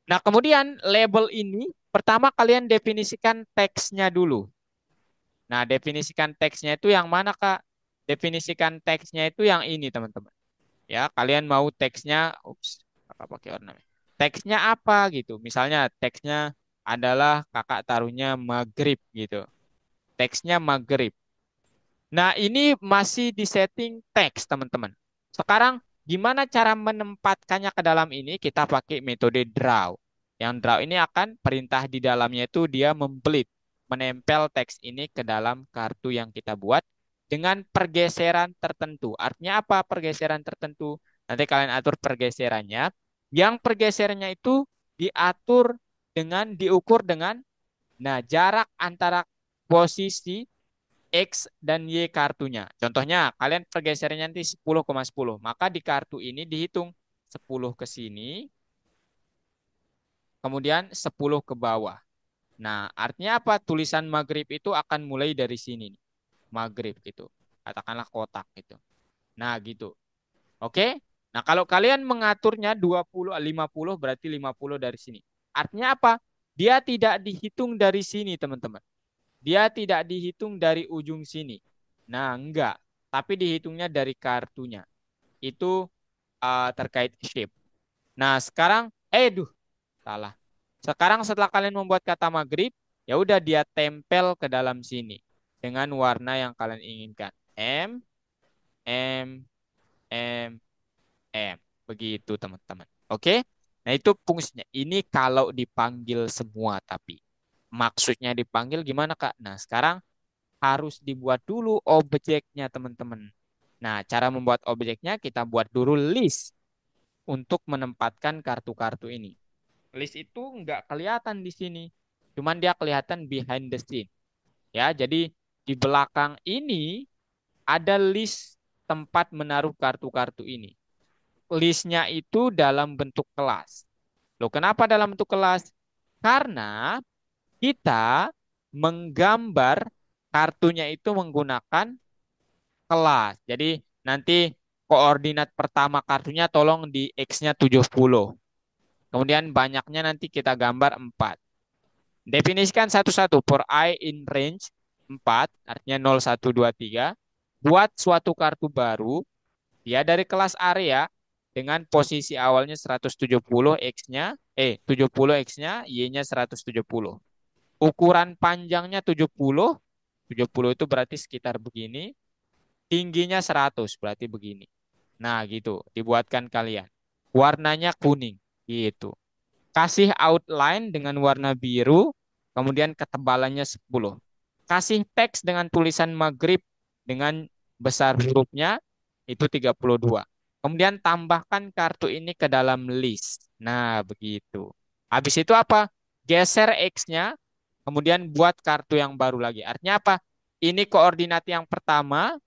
Nah, kemudian label ini pertama kalian definisikan teksnya dulu. Nah, definisikan teksnya itu yang mana, Kak? Definisikan teksnya itu yang ini, teman-teman. Ya, kalian mau teksnya, kakak pakai warna merah. Teksnya apa gitu? Misalnya teksnya adalah kakak taruhnya maghrib gitu. Teksnya maghrib. Nah, ini masih di setting teks, teman-teman. Sekarang, gimana cara menempatkannya ke dalam ini? Kita pakai metode draw. Yang draw ini akan perintah di dalamnya itu dia membelit, menempel teks ini ke dalam kartu yang kita buat dengan pergeseran tertentu. Artinya apa pergeseran tertentu? Nanti kalian atur pergeserannya. Yang pergeserannya itu diukur dengan, nah, jarak antara posisi X dan Y kartunya. Contohnya, kalian pergeserannya nanti 10,10. Maka di kartu ini dihitung 10 ke sini, kemudian 10 ke bawah. Nah, artinya apa? Tulisan maghrib itu akan mulai dari sini. Maghrib gitu. Katakanlah kotak gitu. Nah, gitu. Oke? Nah, kalau kalian mengaturnya 20, 50, berarti 50 dari sini. Artinya apa? Dia tidak dihitung dari sini, teman-teman. Dia tidak dihitung dari ujung sini. Nah, enggak. Tapi dihitungnya dari kartunya. Itu terkait shape. Nah, sekarang, salah. Sekarang setelah kalian membuat kata maghrib, ya udah dia tempel ke dalam sini dengan warna yang kalian inginkan. M, M, M, M. Begitu, teman-teman. Oke? Nah, itu fungsinya. Ini kalau dipanggil semua, tapi maksudnya dipanggil gimana, Kak? Nah, sekarang harus dibuat dulu objeknya, teman-teman. Nah, cara membuat objeknya kita buat dulu list untuk menempatkan kartu-kartu ini. List itu nggak kelihatan di sini, cuman dia kelihatan behind the scene. Ya, jadi di belakang ini ada list tempat menaruh kartu-kartu ini. Listnya itu dalam bentuk kelas. Loh, kenapa dalam bentuk kelas? Karena kita menggambar kartunya itu menggunakan kelas. Jadi nanti koordinat pertama kartunya tolong di X-nya 70. Kemudian banyaknya nanti kita gambar 4. Definisikan satu-satu for I in range 4, artinya 0, 1, 2, 3. Buat suatu kartu baru, dia dari kelas area dengan posisi awalnya 170 X-nya, 70 X-nya, Y-nya 170. Ukuran panjangnya 70, 70 itu berarti sekitar begini. Tingginya 100, berarti begini. Nah, gitu. Dibuatkan kalian. Warnanya kuning. Gitu. Kasih outline dengan warna biru, kemudian ketebalannya 10. Kasih teks dengan tulisan maghrib dengan besar hurufnya, itu 32. Kemudian tambahkan kartu ini ke dalam list. Nah, begitu. Habis itu apa? Geser X-nya, kemudian buat kartu yang baru lagi. Artinya apa? Ini koordinat yang pertama,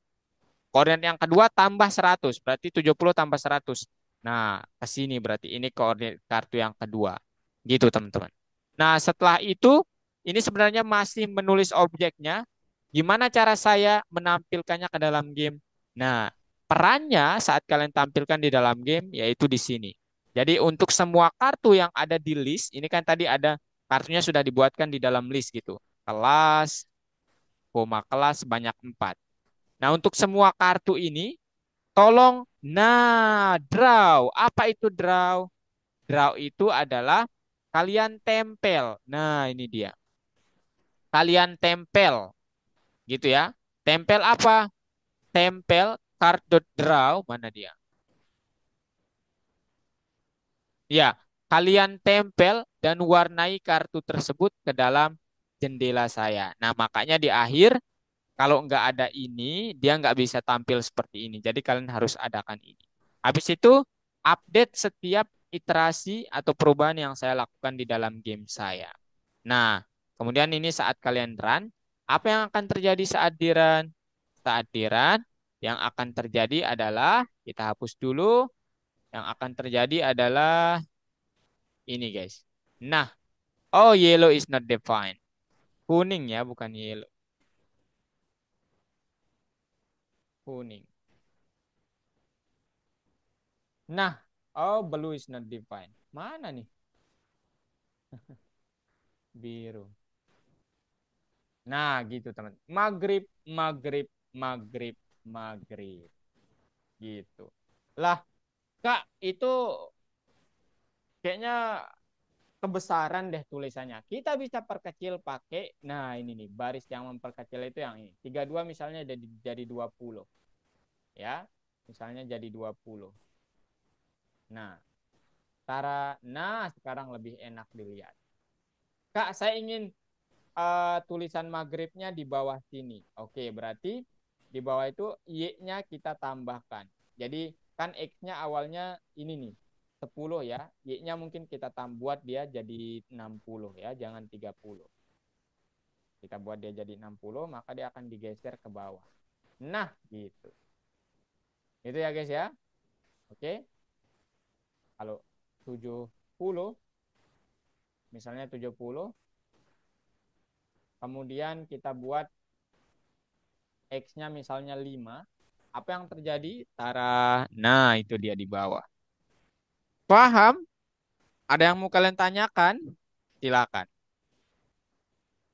koordinat yang kedua tambah 100, berarti 70 tambah 100. Nah, ke sini berarti ini koordinat kartu yang kedua. Gitu, teman-teman. Nah, setelah itu, ini sebenarnya masih menulis objeknya. Gimana cara saya menampilkannya ke dalam game? Nah, perannya saat kalian tampilkan di dalam game, yaitu di sini. Jadi, untuk semua kartu yang ada di list, ini kan tadi ada kartunya sudah dibuatkan di dalam list gitu. Kelas, koma kelas, banyak 4. Nah, untuk semua kartu ini, Tolong, nah, draw. Apa itu draw? Draw itu adalah kalian tempel. Nah, ini dia. Kalian tempel, gitu ya. Tempel apa? Tempel card.draw, mana dia? Ya, kalian tempel dan warnai kartu tersebut ke dalam jendela saya. Nah, makanya di akhir, kalau nggak ada ini, dia nggak bisa tampil seperti ini. Jadi kalian harus adakan ini. Habis itu, update setiap iterasi atau perubahan yang saya lakukan di dalam game saya. Nah, kemudian ini saat kalian run, apa yang akan terjadi saat di run? Saat di run, yang akan terjadi adalah, kita hapus dulu, yang akan terjadi adalah ini guys. Nah, oh yellow is not defined. Kuning ya, bukan yellow. Kuning. Nah, oh blue is not defined. Mana nih? Biru. Nah, gitu teman. Maghrib, maghrib, maghrib, maghrib. Gitu. Lah, Kak, itu kayaknya kebesaran deh tulisannya. Kita bisa perkecil pakai, nah ini nih, baris yang memperkecil itu yang ini. 32 misalnya jadi 20. Ya, misalnya jadi 20. Nah, nah sekarang lebih enak dilihat. Kak, saya ingin tulisan maghribnya di bawah sini. Oke, berarti di bawah itu Y-nya kita tambahkan. Jadi kan X-nya awalnya ini nih, 10 ya. Y-nya mungkin kita buat dia jadi 60 ya, jangan 30. Kita buat dia jadi 60, maka dia akan digeser ke bawah. Nah, gitu. Itu ya guys ya. Oke. Kalau 70, misalnya 70, kemudian kita buat X-nya misalnya 5, apa yang terjadi? Tara, nah itu dia di bawah. Paham? Ada yang mau kalian tanyakan? Silakan.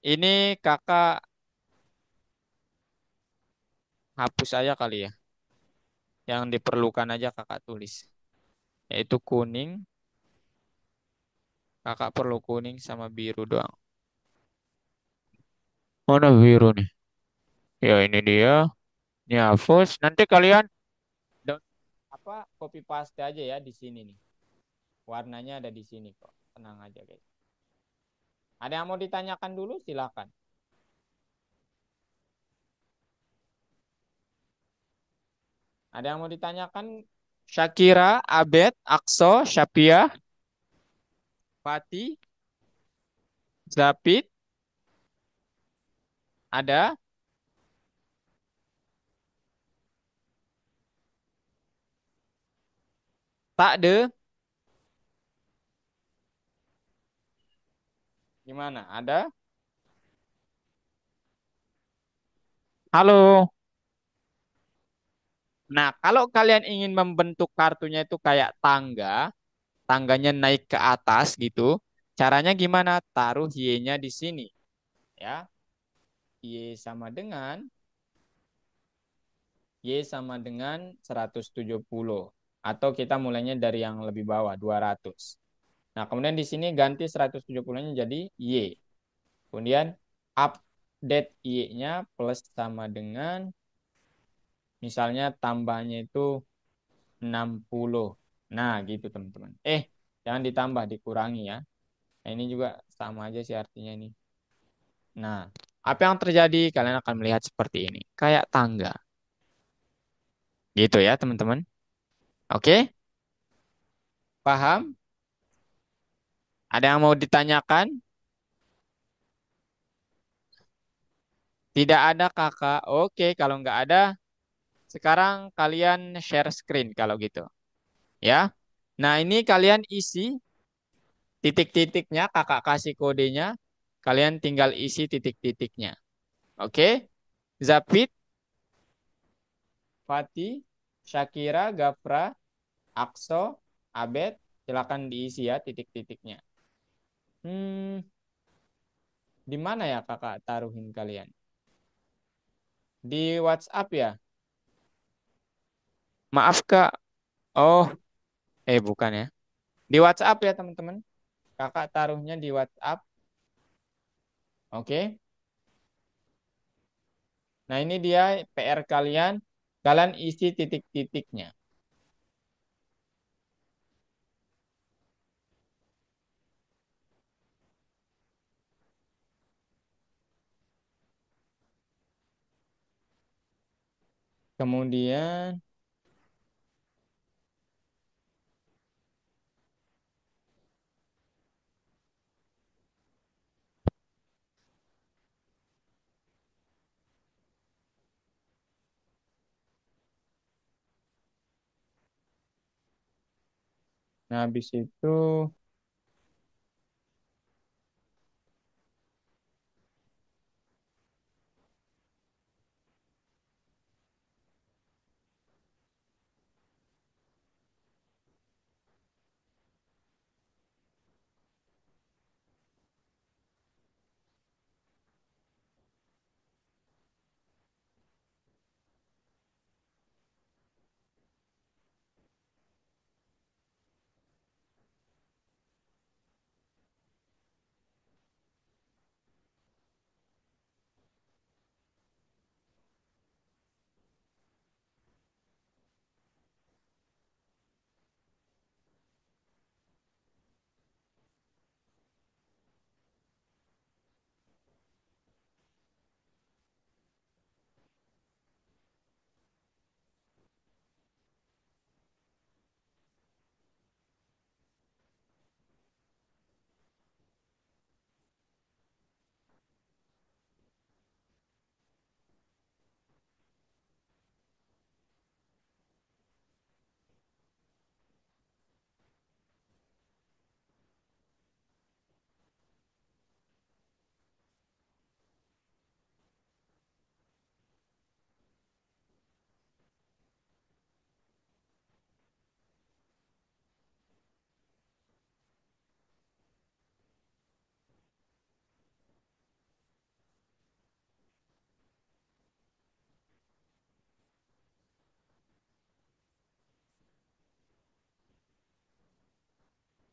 Ini kakak hapus aja kali ya. Yang diperlukan aja kakak tulis. Yaitu kuning. Kakak perlu kuning sama biru doang. Mana biru nih? Ya ini dia. Ini hapus. Nanti kalian down- copy paste aja ya di sini nih. Warnanya ada di sini kok. Tenang aja guys. Ada yang mau ditanyakan dulu? Silakan. Ada yang mau ditanyakan? Shakira, Abed, Akso, Syapia, Pati, Zapit, ada? Tak de? Gimana? Ada? Halo. Nah, kalau kalian ingin membentuk kartunya itu kayak tangga, tangganya naik ke atas gitu, caranya gimana? Taruh Y-nya di sini, ya. Y sama dengan 170. Atau kita mulainya dari yang lebih bawah, 200. Nah, kemudian di sini ganti 170-nya jadi Y. Kemudian update Y-nya plus sama dengan misalnya tambahnya itu 60. Nah, gitu teman-teman. Jangan ditambah, dikurangi ya. Nah, ini juga sama aja sih artinya ini. Nah, apa yang terjadi? Kalian akan melihat seperti ini. Kayak tangga. Gitu ya teman-teman. Oke? Paham? Ada yang mau ditanyakan? Tidak ada kakak. Oke, kalau nggak ada, sekarang kalian share screen kalau gitu. Ya. Nah, ini kalian isi titik-titiknya, kakak kasih kodenya. Kalian tinggal isi titik-titiknya. Oke? Zapit, Fatih, Shakira, Gafra, Akso, Abed, silakan diisi ya titik-titiknya. Hmm, di mana ya kakak taruhin kalian? Di WhatsApp ya? Maaf Kak. Oh, bukan ya. Di WhatsApp ya teman-teman. Kakak taruhnya di WhatsApp. Oke. Nah ini dia PR kalian. Kalian isi titik-titiknya. Kemudian, nah habis itu,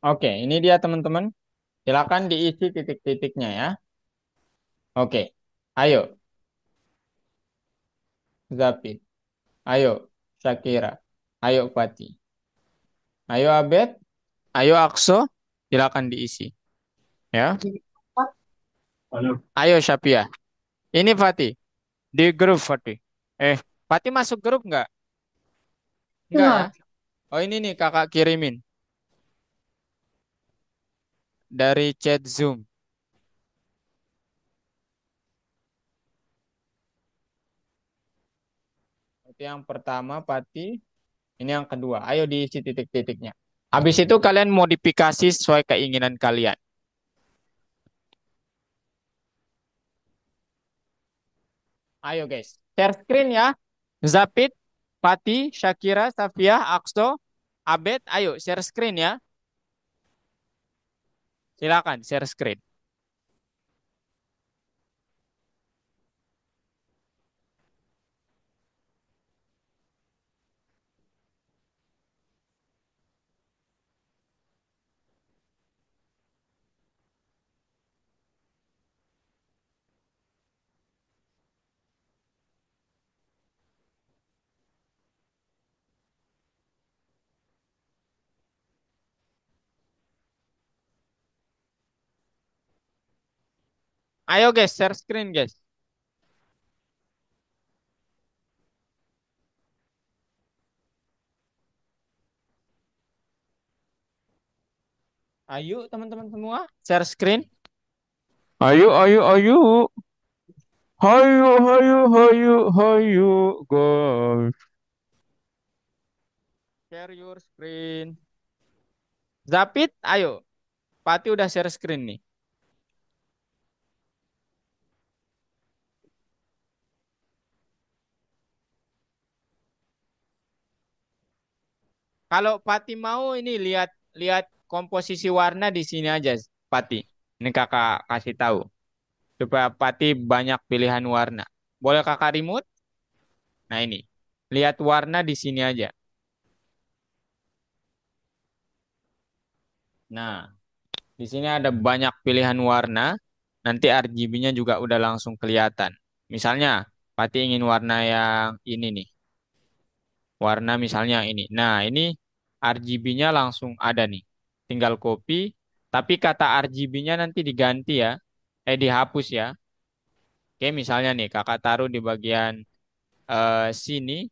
oke, ini dia teman-teman. Silakan diisi titik-titiknya ya. Oke, ayo, Zapid. Ayo, Shakira. Ayo, Pati. Ayo, Abed. Ayo, Akso. Silakan diisi. Ya. Jadi empat. Ayo, Syapia. Ini Fatih. Di grup Fatih. Fatih masuk grup nggak? Nggak ya? Enggak. Oh, ini nih kakak kirimin. Dari chat Zoom. Itu yang pertama, Fatih. Ini yang kedua. Ayo diisi titik-titiknya. Habis itu kalian modifikasi sesuai keinginan kalian. Ayo guys. Share screen ya. Zapid, Fatih, Shakira, Safia, Akso, Abed. Ayo share screen ya. Silakan share screen. Ayo guys, share screen guys. Ayo teman-teman semua, share screen. Ayo, ayo, ayo. Hayu, hayu, hayu, hayu, guys. Share your screen. Zapit, ayo. Pati udah share screen nih. Kalau Pati mau ini lihat lihat komposisi warna di sini aja, Pati. Ini kakak kasih tahu supaya Pati banyak pilihan warna. Boleh kakak remote? Nah ini, lihat warna di sini aja. Nah, di sini ada banyak pilihan warna. Nanti RGB-nya juga udah langsung kelihatan. Misalnya, Pati ingin warna yang ini nih. Warna misalnya yang ini. Nah, ini RGB-nya langsung ada nih. Tinggal copy. Tapi kata RGB-nya nanti diganti ya. Dihapus ya. Oke, misalnya nih kakak taruh di bagian sini.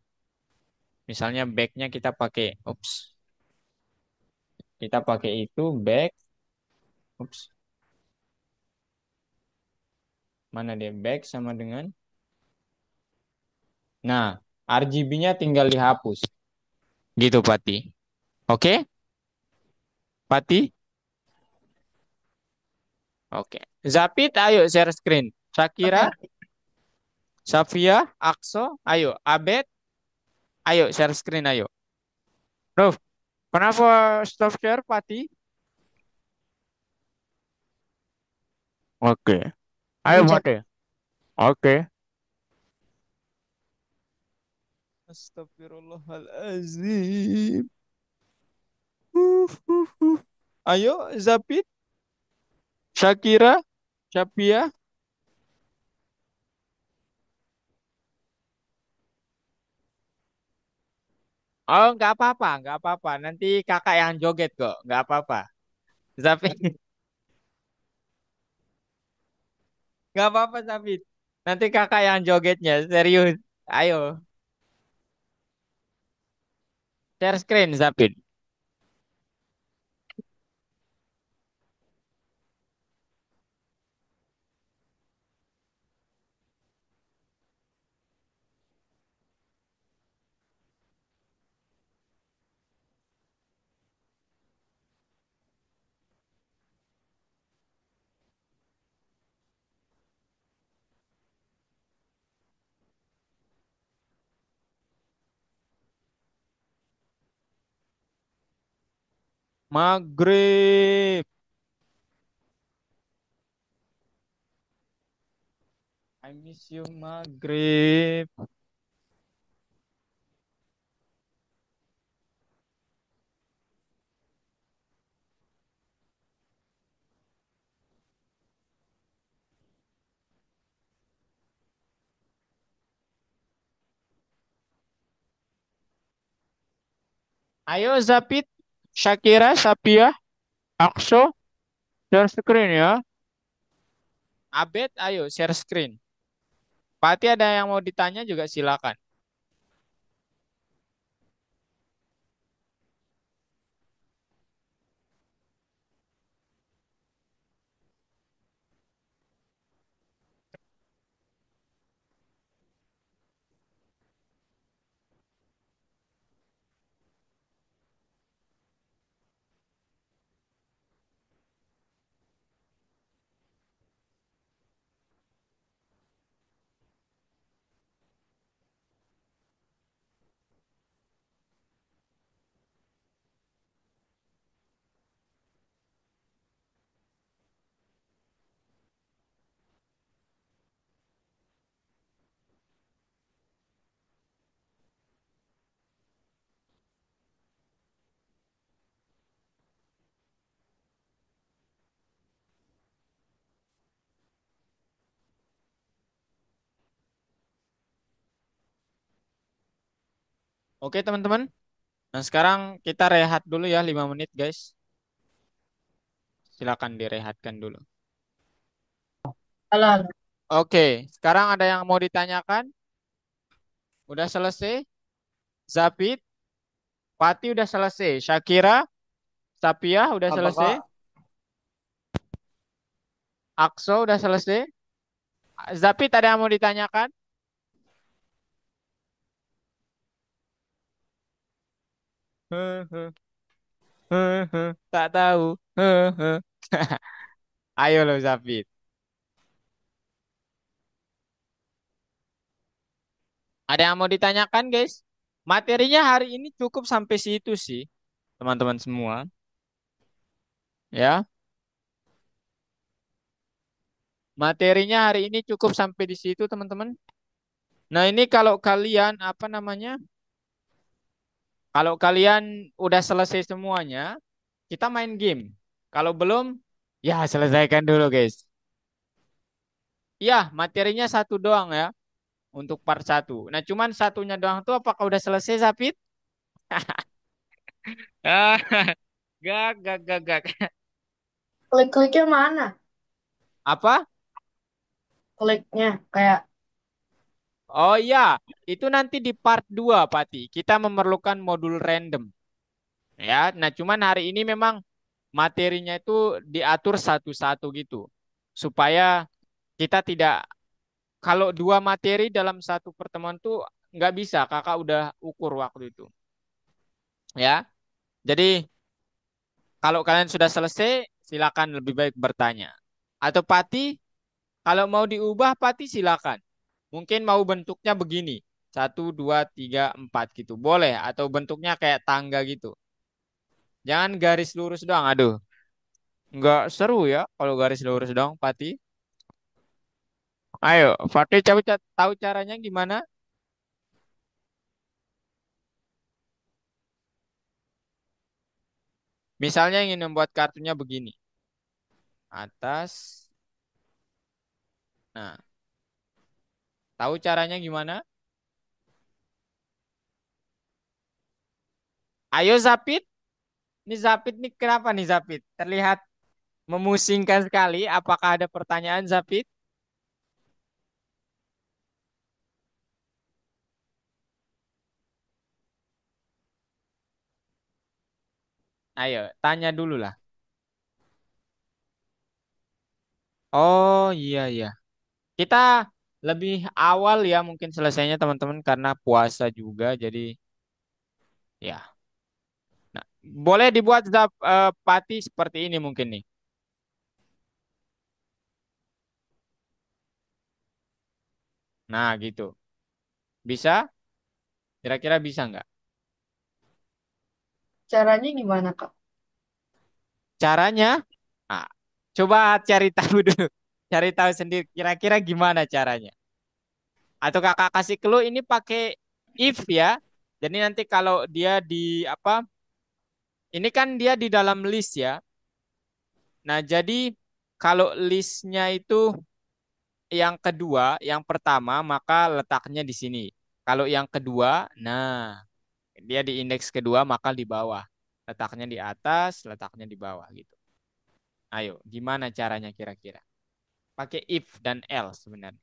Misalnya back-nya kita pakai. Ups. Kita pakai itu back. Ups. Mana dia back sama dengan. Nah, RGB-nya tinggal dihapus. Gitu, Pati. Oke, Pati? Oke. Zapit, ayo share screen. Shakira, Oke. Safia, Akso, ayo. Abed, ayo share screen, ayo. Ruf, kenapa stop share, Pati? Oke. Ayo, Aku chat. Pati. Oke. Astagfirullahalazim. Ayo, Zapit, Shakira, Safia. Oh, nggak apa-apa, nggak apa-apa. Nanti kakak yang joget kok, nggak apa-apa. Zapit, nggak apa-apa, Zapit. Nanti kakak yang jogetnya, serius. Ayo, share screen, Zapit. Maghrib. I miss you, Maghrib. Ayo, Zapit, Shakira, Sapia, Akso, share screen ya. Abed, ayo share screen. Pati ada yang mau ditanya juga silakan. Oke, teman-teman. Nah, sekarang kita rehat dulu ya 5 menit, guys. Silakan direhatkan dulu. Halo, halo. Oke, sekarang ada yang mau ditanyakan? Udah selesai? Zapit, Pati udah selesai. Shakira, Sapia udah selesai. Apakah Akso udah selesai. Zapit ada yang mau ditanyakan? Tak tahu. Ayo lo Zapit. Ada yang mau ditanyakan, guys? Materinya hari ini cukup sampai situ sih, teman-teman semua. Ya, materinya hari ini cukup sampai di situ, teman-teman. Nah, ini kalau kalian apa namanya? Kalau kalian udah selesai semuanya, kita main game. Kalau belum, ya selesaikan dulu guys. Iya, materinya satu doang ya untuk part satu. Nah, cuman satunya doang tuh apakah udah selesai, Sapit? Ah, gak. Klik-kliknya mana? Apa? Kliknya kayak Oh iya, itu nanti di part 2, Pati. Kita memerlukan modul random. Ya, nah cuman hari ini memang materinya itu diatur satu-satu gitu. Supaya kita tidak, kalau dua materi dalam satu pertemuan tuh nggak bisa, kakak udah ukur waktu itu. Ya, jadi kalau kalian sudah selesai, silakan lebih baik bertanya. Atau Pati, kalau mau diubah, Pati silakan. Mungkin mau bentuknya begini. Satu, dua, tiga, empat gitu. Boleh. Atau bentuknya kayak tangga gitu. Jangan garis lurus doang. Aduh, nggak seru ya kalau garis lurus doang, Pati. Ayo, Pati coba tahu caranya gimana? Misalnya ingin membuat kartunya begini. Atas. Nah, tahu caranya gimana? Ayo Zapit. Ini Zapit nih kenapa nih Zapit? Terlihat memusingkan sekali. Apakah ada pertanyaan Zapit? Ayo, tanya dulu lah. Oh iya iya. Kita lebih awal ya mungkin selesainya teman-teman karena puasa juga. Jadi ya. Nah, boleh dibuat pati seperti ini mungkin nih. Nah gitu. Bisa? Kira-kira bisa nggak? caranya gimana, Kak? Caranya? Ah, coba cari tahu dulu. Cari tahu sendiri kira-kira gimana caranya. Atau kakak kasih clue ini pakai if ya. Jadi nanti kalau dia di apa? Ini kan dia di dalam list ya. Nah, jadi kalau listnya itu yang kedua, yang pertama, maka letaknya di sini. Kalau yang kedua, nah, dia di indeks kedua, maka di bawah. Letaknya di atas, letaknya di bawah gitu. Ayo, gimana caranya kira-kira? Pakai if dan else sebenarnya.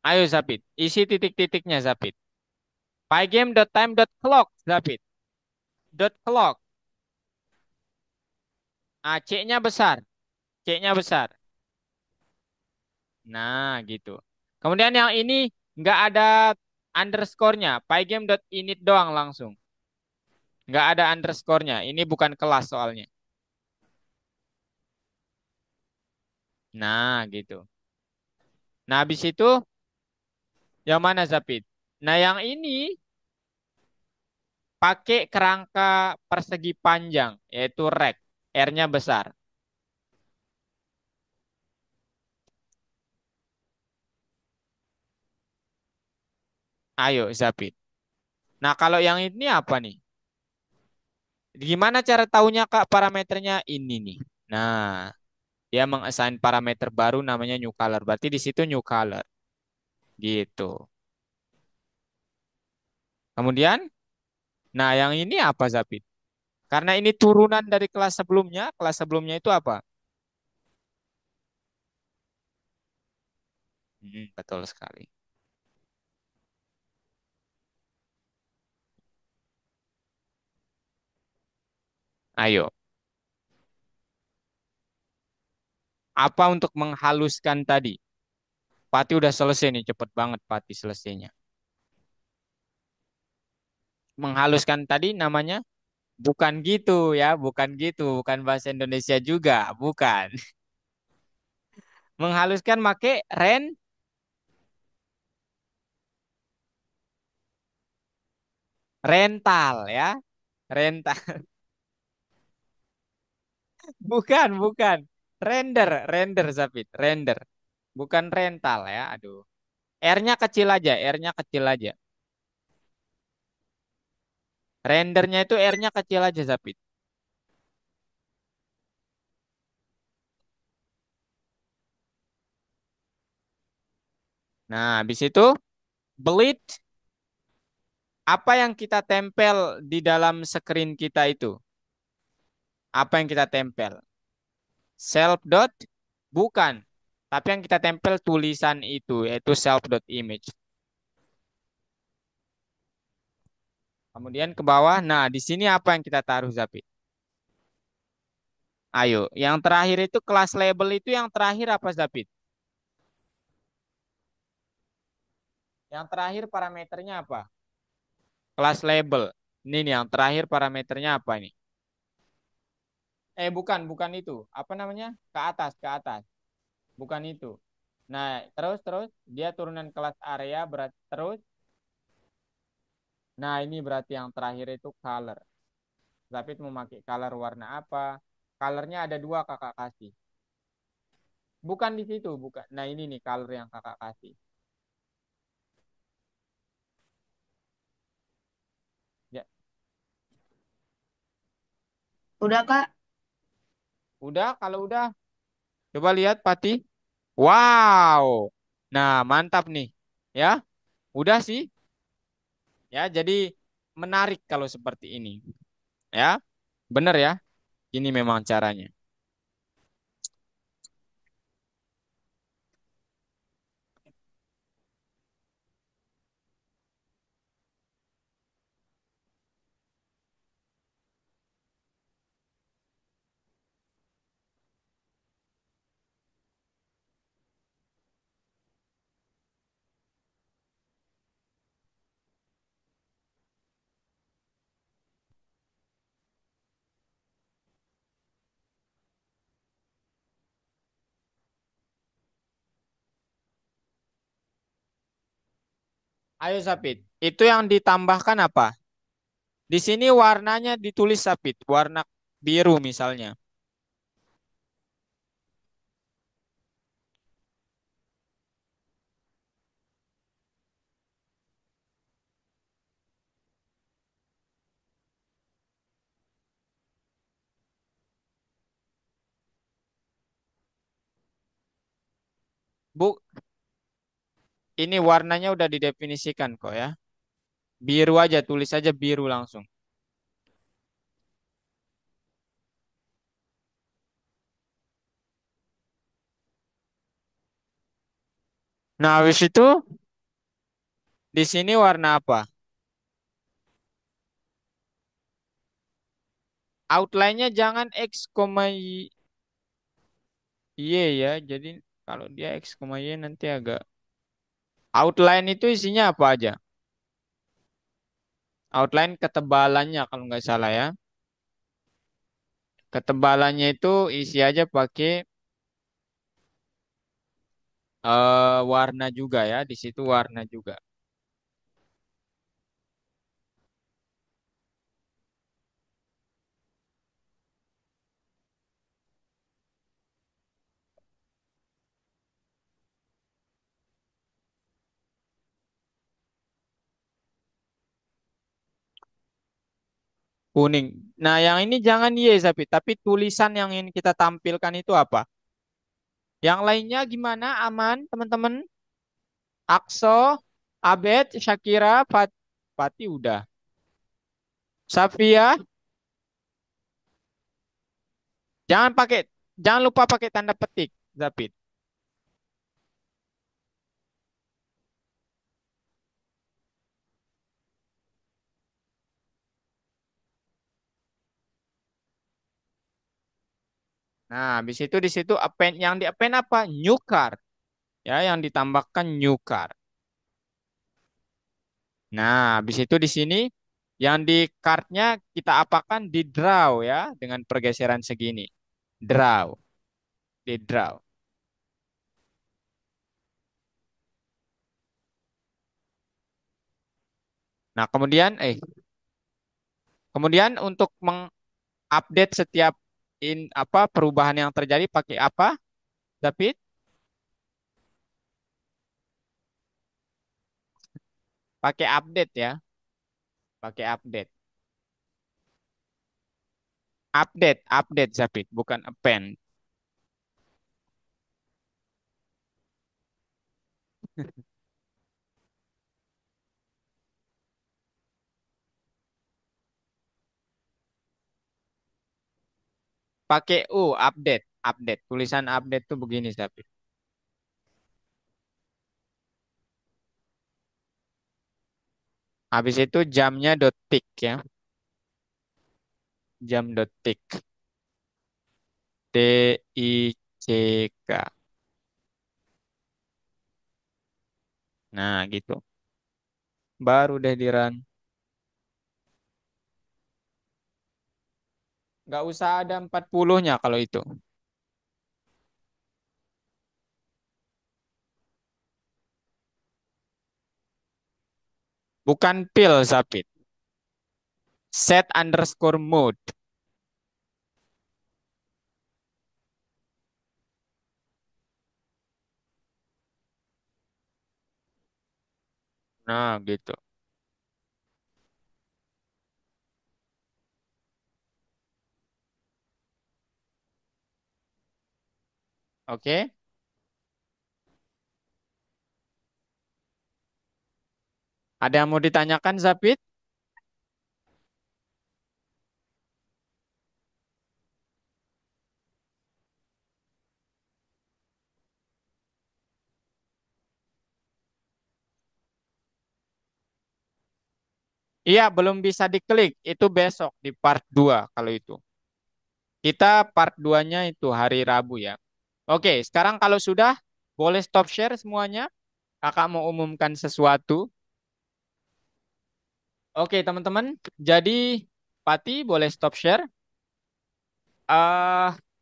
Ayo Zapit, isi titik-titiknya Zapit. Pygame.time.clock Zapit. Dot clock. Ah, C-nya besar. C-nya besar. Nah, gitu. Kemudian yang ini nggak ada underscore-nya. Pygame.init doang langsung. Nggak ada underscore-nya. Ini bukan kelas soalnya. Nah, gitu. Nah, habis itu yang mana Zapit? Nah, yang ini pakai kerangka persegi panjang, yaitu rect. R-nya besar. Ayo, Zapit. Nah, kalau yang ini apa nih? Gimana cara tahunya Kak parameternya ini nih? Nah, dia mengassign parameter baru namanya new color. Berarti di situ new color. Gitu. Kemudian, nah yang ini apa Zapit? Karena ini turunan dari kelas sebelumnya itu apa? Betul sekali. Ayo, apa untuk menghaluskan tadi? Pati udah selesai nih, cepet banget Pati selesainya. Menghaluskan tadi namanya bukan gitu ya, bukan gitu, bukan bahasa Indonesia juga, bukan. Menghaluskan make ren, Rental ya. Rental. Bukan, bukan. Render, render Zapit, render. Bukan rental ya. Aduh. R-nya kecil aja, R-nya kecil aja. Rendernya itu R-nya kecil aja Zapit. Nah, habis itu belit apa yang kita tempel di dalam screen kita itu? Apa yang kita tempel? Self dot? Bukan. Tapi yang kita tempel tulisan itu yaitu self dot image. Kemudian ke bawah. Nah, di sini apa yang kita taruh Zapit? Ayo, yang terakhir itu kelas label itu yang terakhir apa Zapit? Yang terakhir parameternya apa? Kelas label. Ini nih yang terakhir parameternya apa ini? Bukan, bukan itu. Apa namanya? Ke atas, ke atas. Bukan itu. Nah, terus terus dia turunan kelas area berat terus. Nah, ini berarti yang terakhir itu color. David mau pakai color warna apa? Colornya ada dua kakak kasih. Bukan di situ, bukan. Nah, ini nih color yang kakak kasih. Ya, Udah, Kak. udah. Kalau udah, coba lihat Pati. Wow. Nah, mantap nih. Ya, udah sih. Ya, jadi menarik kalau seperti ini. Ya, bener ya. Ini memang caranya. Ayo Sapit, itu yang ditambahkan apa? Di sini warnanya ditulis Sapit, warna biru misalnya. Bu, ini warnanya udah didefinisikan kok ya. Biru aja, tulis aja biru langsung. Nah, habis itu di sini warna apa? Outline-nya jangan X, Y, Y ya. Jadi kalau dia X, Y nanti agak. Outline itu isinya apa aja? Outline ketebalannya kalau nggak salah ya. Ketebalannya itu isi aja pakai warna juga ya. Di situ warna juga. Kuning. Nah, yang ini jangan Y tapi tulisan yang ingin kita tampilkan itu apa? Yang lainnya gimana? Aman, teman-teman? Akso, Abed, Shakira, Pati udah. Safia, jangan pakai, jangan lupa pakai tanda petik, Zapit. Nah, habis itu di situ append, yang di append apa? New card, ya, yang ditambahkan new card. Nah, habis itu di sini yang di cardnya kita apakan di draw ya, dengan pergeseran segini. Draw, di draw. Nah, kemudian Kemudian untuk mengupdate setiap perubahan yang terjadi pakai apa, David? Pakai update ya, pakai update. Update David, bukan append. Pakai update. Tulisan update tuh begini, David. Habis itu jamnya detik ya. Jam detik. DICK. Nah, gitu. Baru deh di run. Nggak usah ada 40-nya kalau itu. Bukan pil, Zapit. Set underscore mode. Nah, gitu. Oke. Ada yang mau ditanyakan, Zapit? Iya, belum bisa diklik. Itu besok di part 2 kalau itu. Kita part 2-nya itu hari Rabu ya. Oke, sekarang kalau sudah, boleh stop share semuanya. Kakak mau umumkan sesuatu. Oke, teman-teman. Jadi, Pati boleh stop share.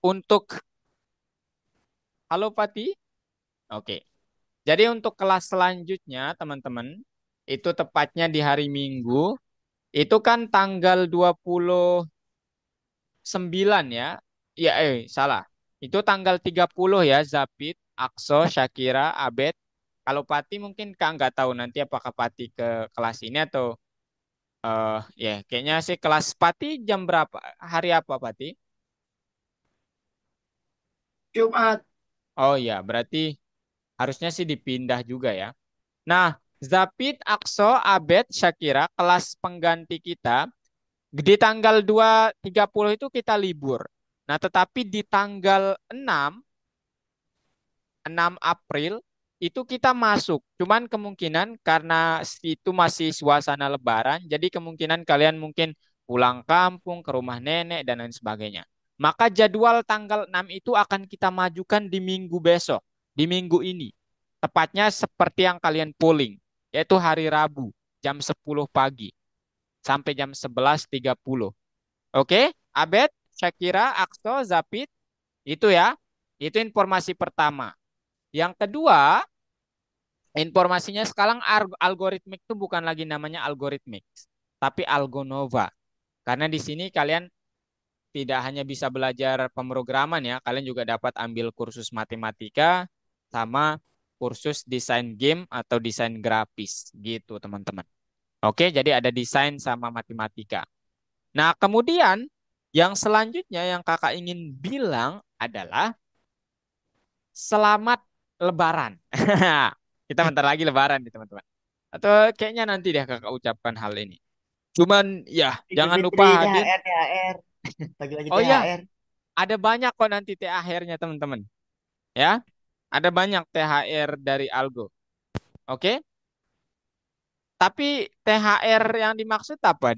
Untuk, halo Pati. Oke. Jadi untuk kelas selanjutnya, teman-teman, itu tepatnya di hari Minggu, itu kan tanggal 29 ya. Ya, salah. Itu tanggal 30 ya, Zapit, Akso, Syakira, Abed. Kalau Pati mungkin Kak nggak tahu nanti apakah Pati ke kelas ini atau ya kayaknya sih kelas Pati jam berapa? Hari apa Pati? Jumat. Oh ya, berarti harusnya sih dipindah juga ya. Nah, Zapit, Akso, Abed, Syakira, kelas pengganti kita, di tanggal 2 30 itu kita libur. Nah, tetapi di tanggal 6 April itu kita masuk. Cuman kemungkinan karena itu masih suasana Lebaran, jadi kemungkinan kalian mungkin pulang kampung ke rumah nenek dan lain sebagainya. Maka jadwal tanggal 6 itu akan kita majukan di minggu besok, di minggu ini. Tepatnya seperti yang kalian polling, yaitu hari Rabu jam 10 pagi sampai jam 11.30. Oke, Abed, Syakira, Akso, Zapit, itu ya. Itu informasi pertama. Yang kedua, informasinya sekarang algoritmik itu bukan lagi namanya algoritmik, tapi Algonova. Karena di sini kalian tidak hanya bisa belajar pemrograman ya, kalian juga dapat ambil kursus matematika sama kursus desain game atau desain grafis gitu, teman-teman. Oke, jadi ada desain sama matematika. Nah, kemudian yang selanjutnya yang kakak ingin bilang adalah selamat Lebaran. Kita bentar lagi Lebaran nih, teman-teman. Atau kayaknya nanti deh kakak ucapkan hal ini. Cuman ya, Idul jangan Fitri, lupa hadir. THR, THR. Lagi-lagi Oh ya, THR. ada banyak kok nanti THR-nya, teman-teman. Ya, ada banyak THR dari Algo. Oke? Tapi THR yang dimaksud apa?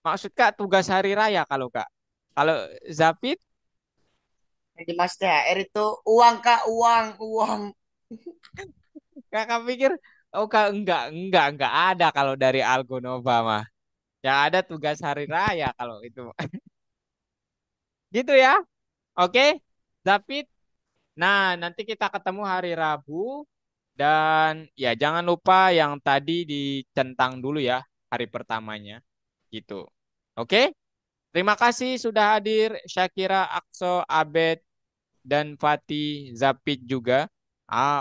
Maksud Kak tugas hari raya kalau Kak. Kalau Zapit, Jadi Mas THR itu uang Kak, uang, uang. Kakak pikir, oh Kak, enggak ada kalau dari Algo Nova mah. Yang ada tugas hari raya kalau itu. Gitu ya. Oke, David. Nah, nanti kita ketemu hari Rabu dan ya jangan lupa yang tadi dicentang dulu ya hari pertamanya. Gitu. Oke? Terima kasih sudah hadir Syakira, Akso, Abed, dan Fatih, Zapid juga.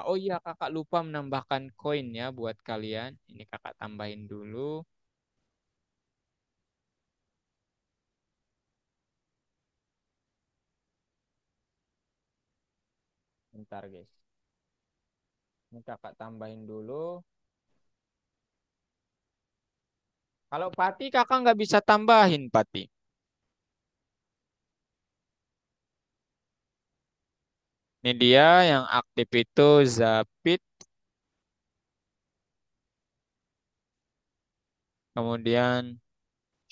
Oh iya kakak lupa menambahkan koin ya buat kalian. Ini kakak tambahin dulu. Bentar guys. Ini kakak tambahin dulu. Kalau Pati kakak nggak bisa tambahin Pati. Ini dia yang aktif itu Zapid. Kemudian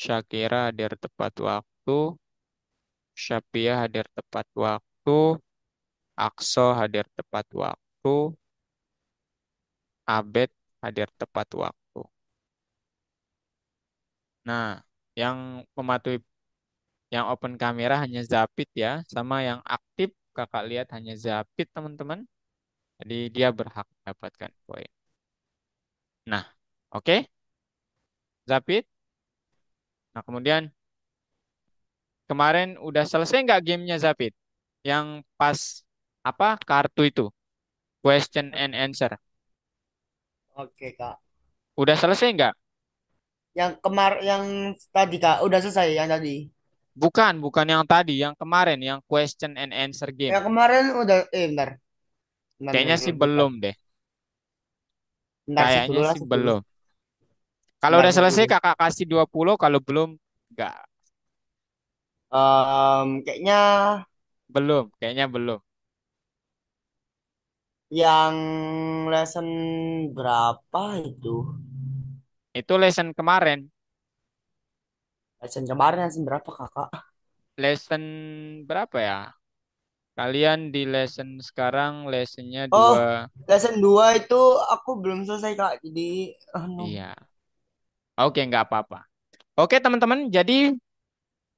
Syakira hadir tepat waktu. Syapia hadir tepat waktu. Akso hadir tepat waktu. Abed hadir tepat waktu. Nah, yang mematuhi yang open kamera hanya Zapid ya, sama yang aktif kakak lihat hanya Zapid teman-teman. Jadi dia berhak mendapatkan poin. Nah, oke, Zapid. Nah, kemudian kemarin udah selesai nggak gamenya Zapid? Yang pas apa kartu itu, question and answer. Oke, Kak. Udah selesai nggak? Yang tadi, Kak, udah selesai yang tadi. Bukan yang tadi, yang kemarin, yang question and answer game. Yang kemarin udah, bentar. Bentar, Kayaknya bentar, sih bentar. belum deh. Bentar, sih Kayaknya dulu lah, sih sih dulu. belum. Kalau Bentar, udah sih selesai dulu. kakak kasih 20, kalau belum enggak. Kayaknya Kayaknya belum. yang lesson berapa itu? Itu lesson kemarin. Lesson kemarin lesson berapa, Kakak? Lesson berapa ya? Kalian di lesson sekarang lessonnya Oh, 2. lesson 2 itu aku belum selesai, Kak. Jadi, no. Iya. Oke, nggak apa-apa. Oke, teman-teman. Jadi,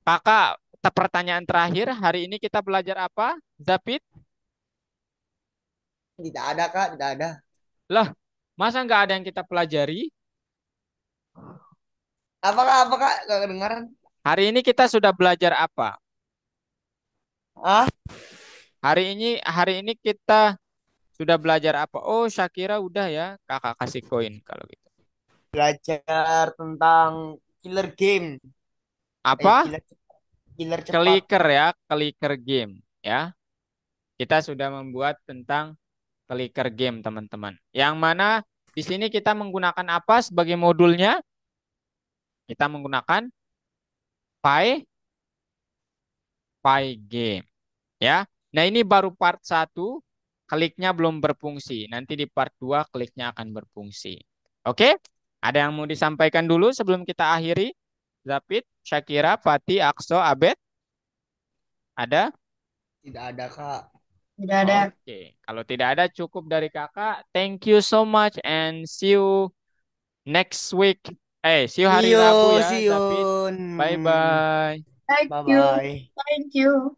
kakak, pertanyaan terakhir. Hari ini kita belajar apa? Zapid? Tidak ada, Kak. Tidak ada. Lah, masa nggak ada yang kita pelajari? Apakah Kak kedengaran? Hari ini kita sudah belajar apa? Ah, Hari ini kita sudah belajar apa? Oh, Syakira udah ya. Kakak kasih koin kalau gitu. belajar tentang killer game. Apa? Killer killer cepat. Clicker ya, clicker game ya. Kita sudah membuat tentang clicker game, teman-teman. Yang mana di sini kita menggunakan apa sebagai modulnya? Kita menggunakan Pi game ya. Nah, ini baru part 1, kliknya belum berfungsi. Nanti di part 2 kliknya akan berfungsi. Oke? Ada yang mau disampaikan dulu sebelum kita akhiri? Zapid, Syakira, Fatih, Akso, Abed? Ada? Tidak ada, Kak. Tidak ada. Oke, kalau tidak ada cukup dari kakak. Thank you so much and see you next week. See you hari Rabu ya, See Zapid. you. Bye bye. Thank Bye you. bye. Thank you.